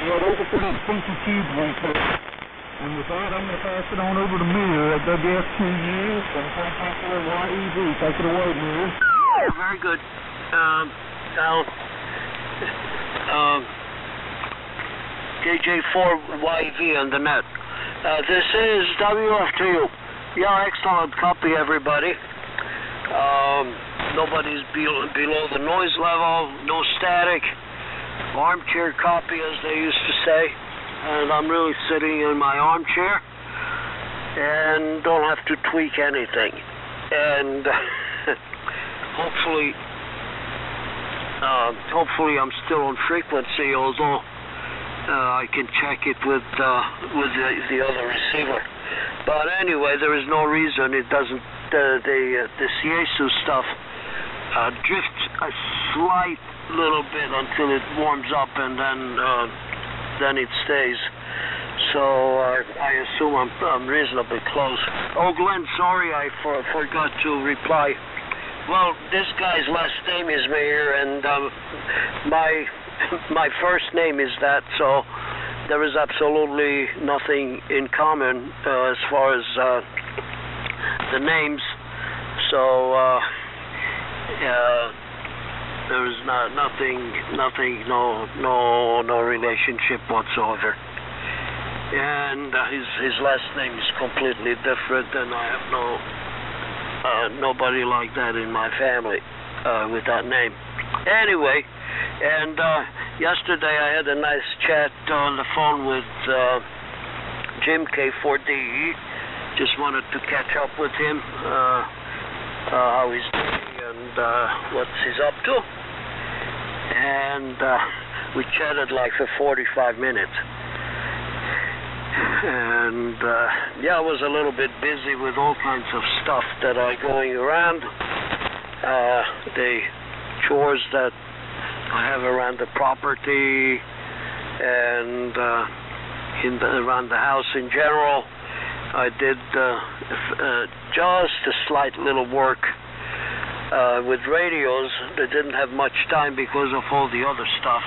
[SPEAKER 13] Yeah, those are pretty expensive tubes right there. And with that, I'm going to pass it on over to Mir at WF2U and KJ4YEV. Take it away, Mir.
[SPEAKER 4] Very good. KJ4YEV on the net. This is WF2U. Yeah, excellent copy, everybody. Nobody's below the noise level, no static, armchair copy as they used to say, and I'm really sitting in my armchair and don't have to tweak anything, and hopefully I'm still on frequency, although I can check it with the other receiver. But anyway, there is no reason it doesn't. The Ciesu stuff drifts a slight little bit until it warms up, and then it stays. So I assume I'm reasonably close. Oh, Glenn, sorry I forgot to reply. Well, this guy's last name is Meir, and my first name is that, so there is absolutely nothing in common as far as the names. So there is no relationship whatsoever. And his last name is completely different, and I have nobody like that in my family with that name. Anyway, and yesterday I had a nice chat on the phone with Jim K4DE. Just wanted to catch up with him. how he's doing and what he's up to. And we chatted like for 45 minutes. And yeah, I was a little bit busy with all kinds of stuff that are going around. The chores that I have around the property and around the house in general. I did just a slight little work with radios. They didn't have much time because of all the other stuff.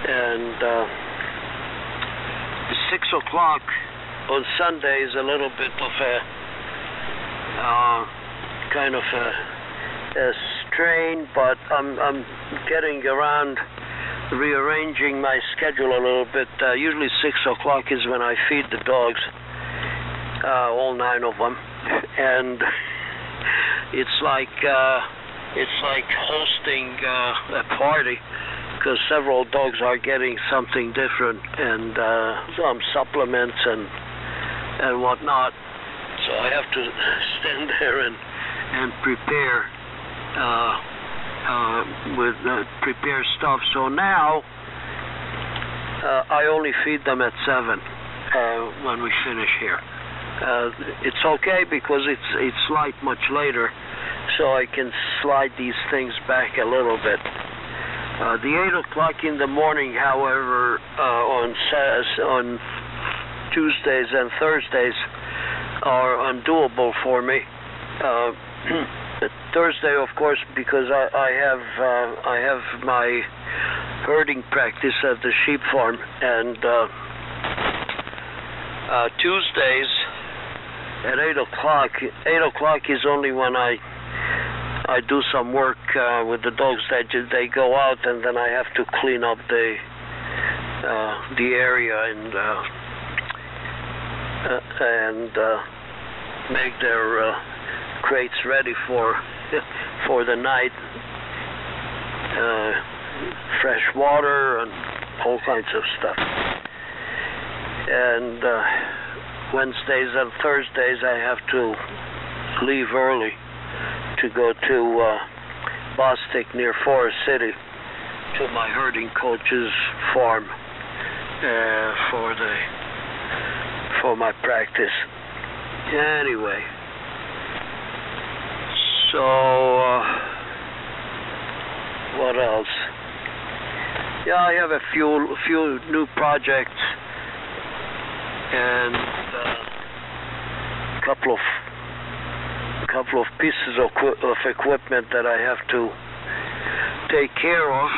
[SPEAKER 4] And 6 o'clock on Sunday is a little bit of a kind of a strain, but I'm getting around rearranging my schedule a little bit. Usually 6 o'clock is when I feed the dogs, all 9 of them, and it's like hosting a party, because several dogs are getting something different and some supplements and whatnot. So I have to stand there and prepare prepare stuff. So now I only feed them at 7 when we finish here. It's okay because it's light much later, so I can slide these things back a little bit. The 8 o'clock in the morning, however, on Tuesdays and Thursdays are undoable for me. Thursday, of course, because I have my herding practice at the sheep farm, and Tuesdays at 8 o'clock. 8 o'clock is only when I do some work with the dogs. They go out, and then I have to clean up the area and make their crates ready for the night. Fresh water and all kinds of stuff. And Wednesdays and Thursdays I have to leave early to go to Bostic near Forest City to my herding coach's farm for my practice. Anyway, so what else? Yeah, I have a few new projects and a couple of pieces of equipment that I have to take care of.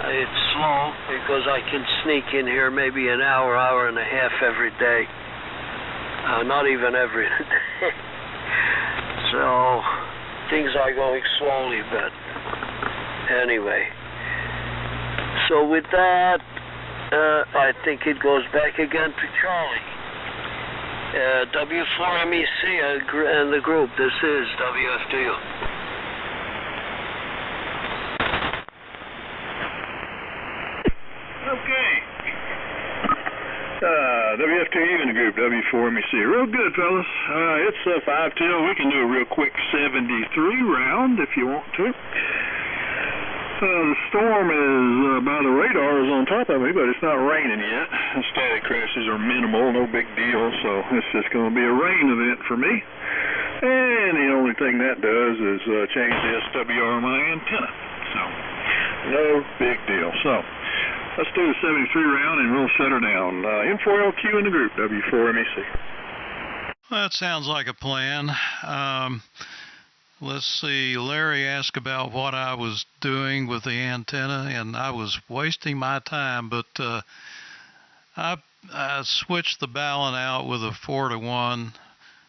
[SPEAKER 4] It's slow because I can sneak in here maybe an hour and a half every day. Not even every day. So things are going slowly, but anyway. So with that, I think it goes back again to Charlie. W4MEC and the group, this is WFTU.
[SPEAKER 3] Okay. WFTU in the group, W4MEC. Real good, fellas. It's 5 till. We can do a real quick 73 round if you want to. The storm is by the radar is on top of me, but it's not raining yet. The static crashes are minimal, no big deal, so it's just going to be a rain event for me. And the only thing that does is change the SWR on my antenna. So, no big deal. So, let's do the 73 round and we'll shut her down. N4LQ in the group, W4MEC.
[SPEAKER 5] Well, that sounds like a plan. Let's see, Larry asked about what I was doing with the antenna, and I was wasting my time, but I switched the balun out with a 4-to-1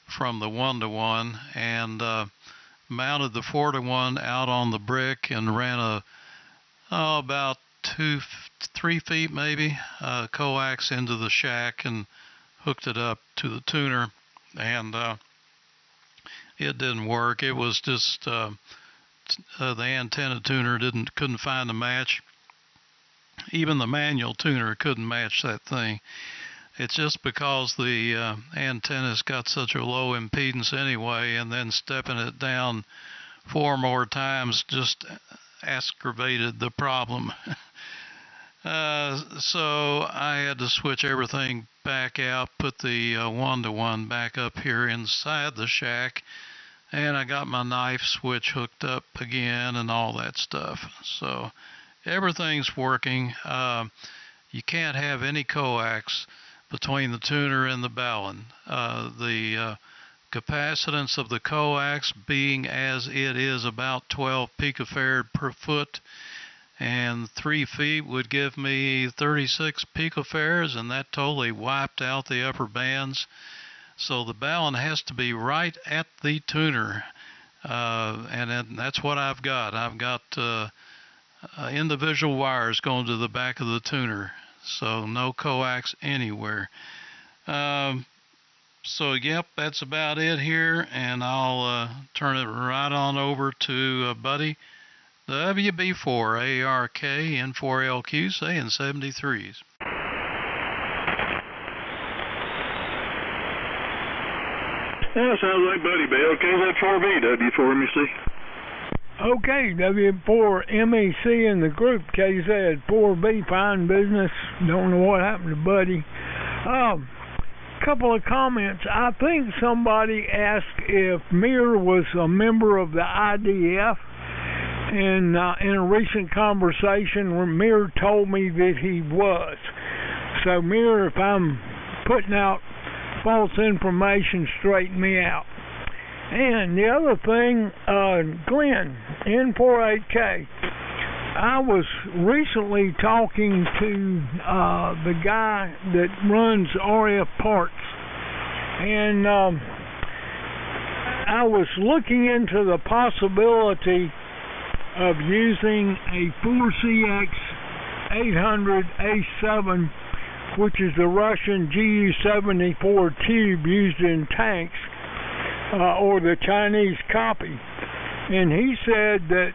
[SPEAKER 5] from the 1-to-1, and mounted the 4-to-1 out on the brick and ran about 3 feet maybe, coax into the shack and hooked it up to the tuner, and it didn't work. It was just the antenna tuner couldn't find a match. Even the manual tuner couldn't match that thing. It's just because the antenna's got such a low impedance anyway, and then stepping it down 4 more times just aggravated the problem. So I had to switch everything back out, put the 1-to-1 back up here inside the shack, and I got my knife switch hooked up again and all that stuff. So everything's working. You can't have any coax between the tuner and the ballon. The capacitance of the coax being as it is about 12 picofarad per foot, and 3 feet would give me 36 picofarads, and that totally wiped out the upper bands. So the ballon has to be right at the tuner, and then that's what I've got. I've got individual wires going to the back of the tuner, so no coax anywhere. So yep, that's about it here, and I'll turn it right on over to Buddy. The WB4 ARK N4LQ saying 73s.
[SPEAKER 3] Yeah, sounds like Buddy Bell. KZ4B, W4MEC.
[SPEAKER 7] Okay, W4MEC in the group, KZ4B, fine business. Don't know what happened to Buddy. Couple of comments. I think somebody asked if Mir was a member of the IDF, and in a recent conversation where Mir told me that he was. So Mir, if I'm putting out false information, straighten me out. And the other thing, Glenn, N48K, I was recently talking to the guy that runs RF Parts, and I was looking into the possibility of using a 4CX800A7, which is the Russian GU-74 tube used in tanks, or the Chinese copy. And he said that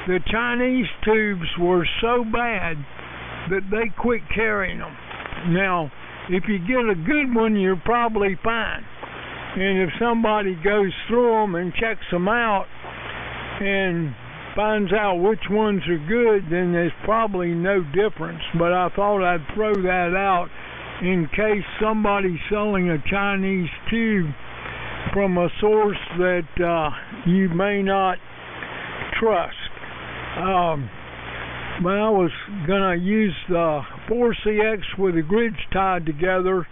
[SPEAKER 7] the Chinese tubes were so bad that they quit carrying them. Now, if you get a good one, you're probably fine. And if somebody goes through them and checks them out and finds out which ones are good, then there's probably no difference. But I thought I'd throw that out in case somebody's selling a Chinese tube from a source that you may not trust. But I was going to use the 4CX with the grids tied together,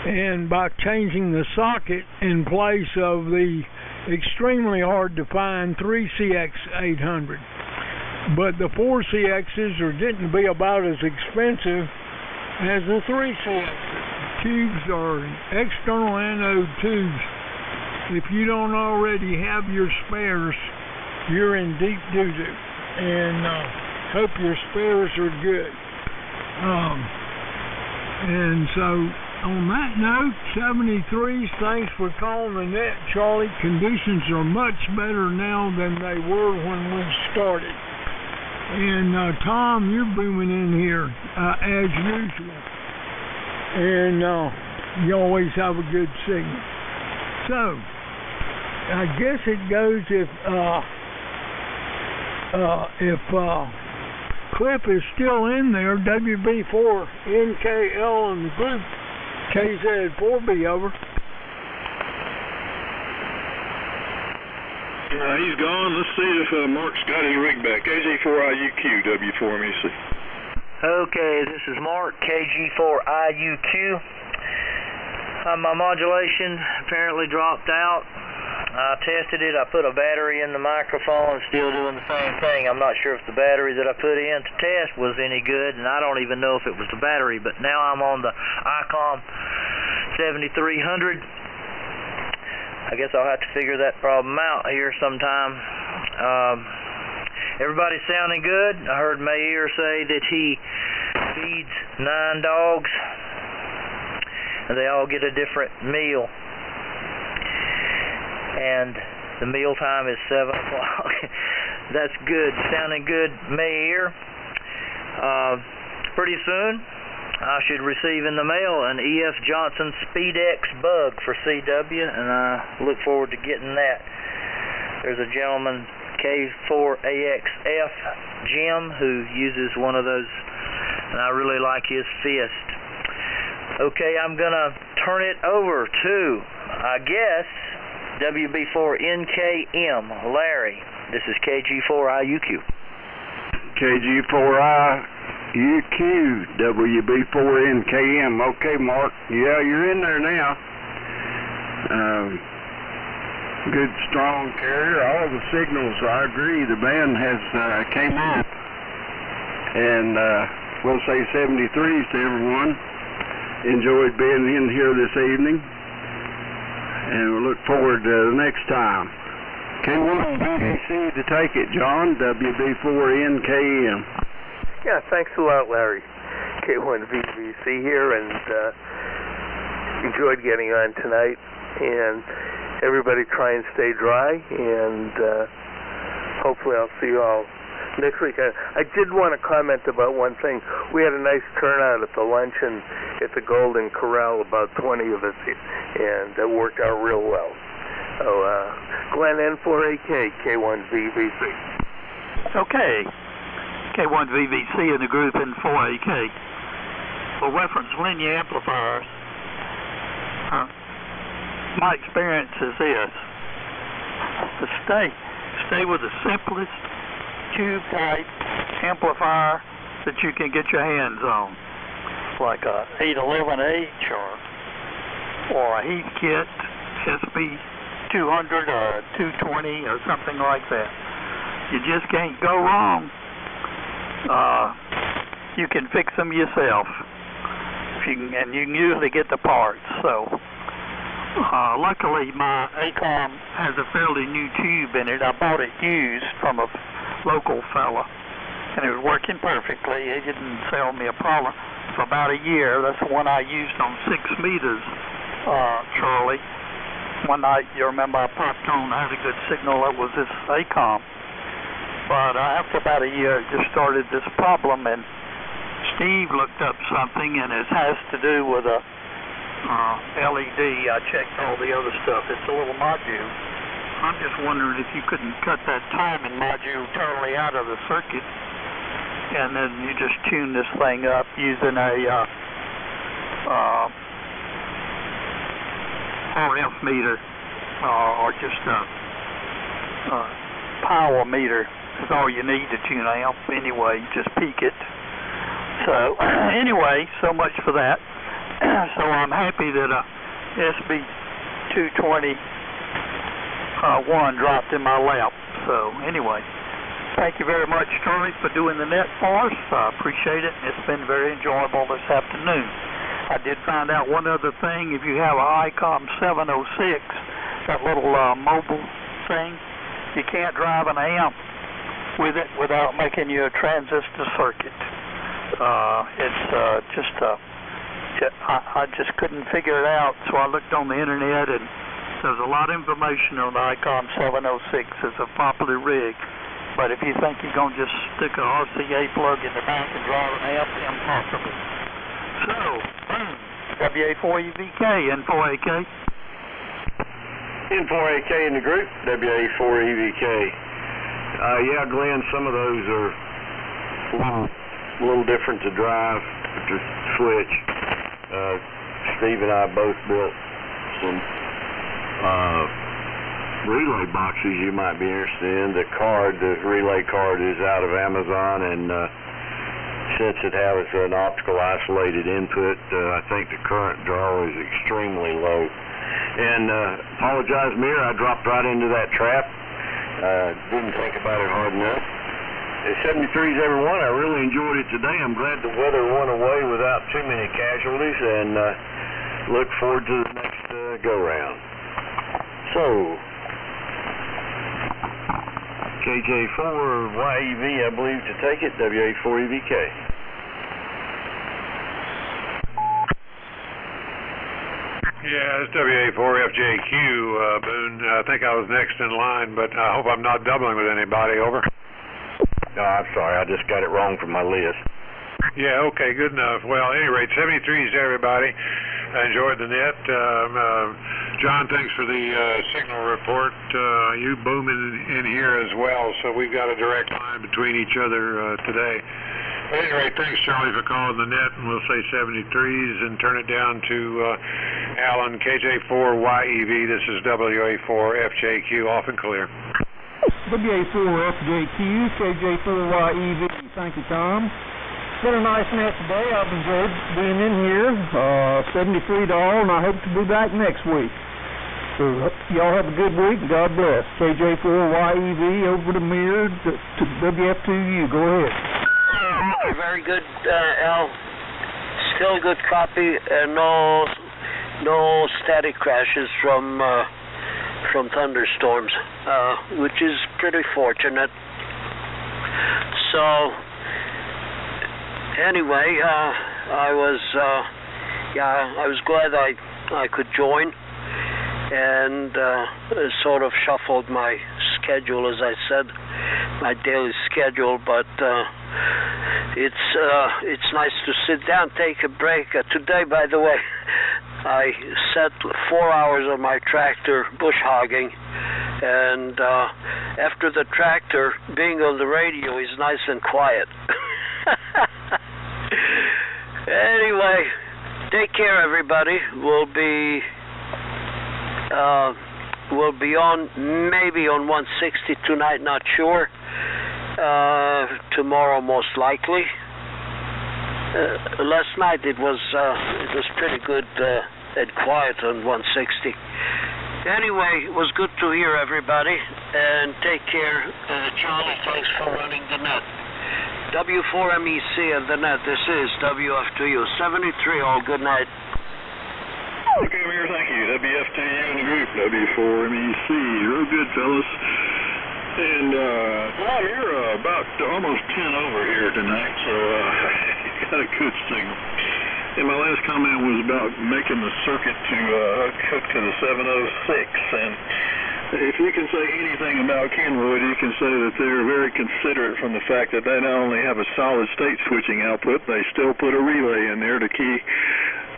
[SPEAKER 7] and by changing the socket in place of the extremely hard to find 3CX800. But the 4CXs are getting to be about as expensive as the 3CXs. Tubes are external anode tubes. If you don't already have your spares, you're in deep doo-doo. And hope your spares are good. And so, on that note, 73s, thanks for calling the net, Charlie. Conditions are much better now than they were when we started. And Tom, you're booming in here as usual. And you always have a good signal. So, I guess it goes if Cliff is still in there, WB4NKL in the group, KZ4B, over.
[SPEAKER 3] He's gone. Let's see if Mark's got his rig back. KG4IUQ, W4MEC.
[SPEAKER 1] Okay, this is Mark, KG4IUQ. My modulation apparently dropped out. I tested it. I put a battery in the microphone, still doing the same thing. I'm not sure if the battery that I put in to test was any good, and I don't even know if it was the battery, but now I'm on the ICOM 7300. I guess I'll have to figure that problem out here sometime. Everybody's sounding good. I heard Mayer say that he feeds 9 dogs, and they all get a different meal. And the meal time is 7 o'clock. That's good. Sounding good, Mayor. Pretty soon, I should receive in the mail an E.F. Johnson SpeedX bug for CW, and I look forward to getting that. There's a gentleman, K4AXF Jim, who uses one of those, and I really like his fist. Okay, I'm going to turn it over to, I guess, WB4NKM, Larry. This is KG4IUQ.
[SPEAKER 9] KG4IUQ, WB4NKM. Okay, Mark. Yeah, you're in there now. Good, strong carrier. All the signals, I agree. The band has came in. And we'll say 73s to everyone. Enjoyed being in here this evening. And we look forward to the next time. K1VVC to take it, John. WB4NKM.
[SPEAKER 10] Yeah, thanks a lot, Larry. K1VVC here, and enjoyed getting on tonight. And everybody try and stay dry, and hopefully I'll see you all next week. I did want to comment about one thing. We had a nice turnout at the luncheon at the Golden Corral, about 20 of us, and it worked out real well. So, Glenn N4AK, K1VVC.
[SPEAKER 11] Okay, K1VVC in the group N4AK. For reference linear amplifiers, my experience is this: to stay with the simplest tube type amplifier that you can get your hands on, like a 811H or a Heathkit SB200 or 220 or something like that. You just can't go wrong. You can fix them yourself, and you can usually get the parts. So luckily my ACOM has a fairly new tube in it. I bought it used from a local fella, and it was working perfectly. He didn't sell me a problem for about a year. That's the one I used on 6 meters, Charlie. One night, you remember, I popped on, I had a good signal. That was this ACOM. But after about a year, it just started this problem, and Steve looked up something, and it has to do with a LED. I checked all the other stuff. It's a little module. I'm just wondering if you couldn't cut that timing module totally out of the circuit, and then you just tune this thing up using a RF meter, or just a power meter. Is all you need to tune amp. Anyway, just peak it. So anyway, so much for that. So I'm happy that SB220 one dropped in my lap. So anyway, thank you very much, Charlie, for doing the net for us. I appreciate it. It's been very enjoyable this afternoon. I did find out one other thing. If you have an ICOM 706, that little mobile thing, you can't drive an amp with it without making you a transistor circuit. I just couldn't figure it out, so I looked on the internet, and there's a lot of information on the ICOM 706. It's a popular rig, but if you think you're going to just stick a RCA plug in the back and drive an amp, impossible. So, WA4EVK, N4AK.
[SPEAKER 9] N4AK in the group, WA4EVK. Yeah, Glenn, some of those are a little different to drive with the switch. Steve and I both built some relay boxes you might be interested in. The relay card is out of Amazon, and since it has an optical isolated input, I think the current draw is extremely low. And apologize, Mir, I dropped right into that trap. Didn't think about it hard enough. 73s, everyone. I really enjoyed it today. I'm glad the weather went away without too many casualties, and look forward to the next go-round. So, KJ4YEV, I believe, to take it, WA4EVK.
[SPEAKER 12] Yeah, it's WA4FJQ, Boone. I think I was next in line, but I hope I'm not doubling with anybody. Over.
[SPEAKER 9] No, I'm sorry. I just got it wrong from my list.
[SPEAKER 12] Yeah, okay, good enough. Well, at any rate, 73s to everybody. I enjoyed the net. John, thanks for the signal report. You booming in here as well, so we've got a direct line between each other today. At any rate, thanks, Charlie, for calling the net, and we'll say 73s and turn it down to Alan, KJ4YEV. This is WA4FJQ, off and clear.
[SPEAKER 13] WA4FJQ, KJ4YEV. Thank you, Tom. It's been a nice net today. I've enjoyed being in here. 73 to all, and I hope to be back next week. So y'all have a good week, and God bless. KJ4YEV over the mirror to WF2U. Go ahead.
[SPEAKER 4] Very good, Al. Still a good copy, and no static crashes from thunderstorms, which is pretty fortunate. So anyway, I was glad I could join, and sort of shuffled my schedule, as I said, my daily schedule. But it's nice to sit down, take a break. Today, by the way, I set 4 hours on my tractor bush hogging, and after the tractor, being on the radio is nice and quiet. Anyway, take care, everybody. We'll be on, maybe on 160 tonight, not sure. Tomorrow, most likely. Last night it was pretty good and quiet on 160. Anyway, it was good to hear everybody, and take care. Charlie, thanks for running the net. W4MEC and the net. This is WF2U 73. All good night.
[SPEAKER 3] Okay, I'm here. Thank you. WF2U in the group. W4MEC. Real good, fellas. And well, you're about almost 10 over here tonight, so you got a good signal. And my last comment was about making the circuit to hook to the 706. And if you can say anything about Kenwood, you can say that they're very considerate from the fact that they not only have a solid state switching output, they still put a relay in there to key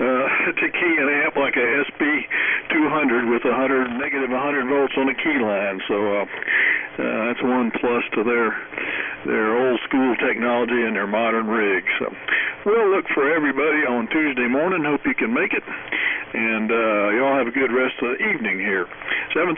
[SPEAKER 3] an amp like a SB200 with negative 100 volts on the key line. So that's one plus to their old school technology and their modern rig. So we'll look for everybody on Tuesday morning. Hope you can make it. And y'all have a good rest of the evening here. 7-3.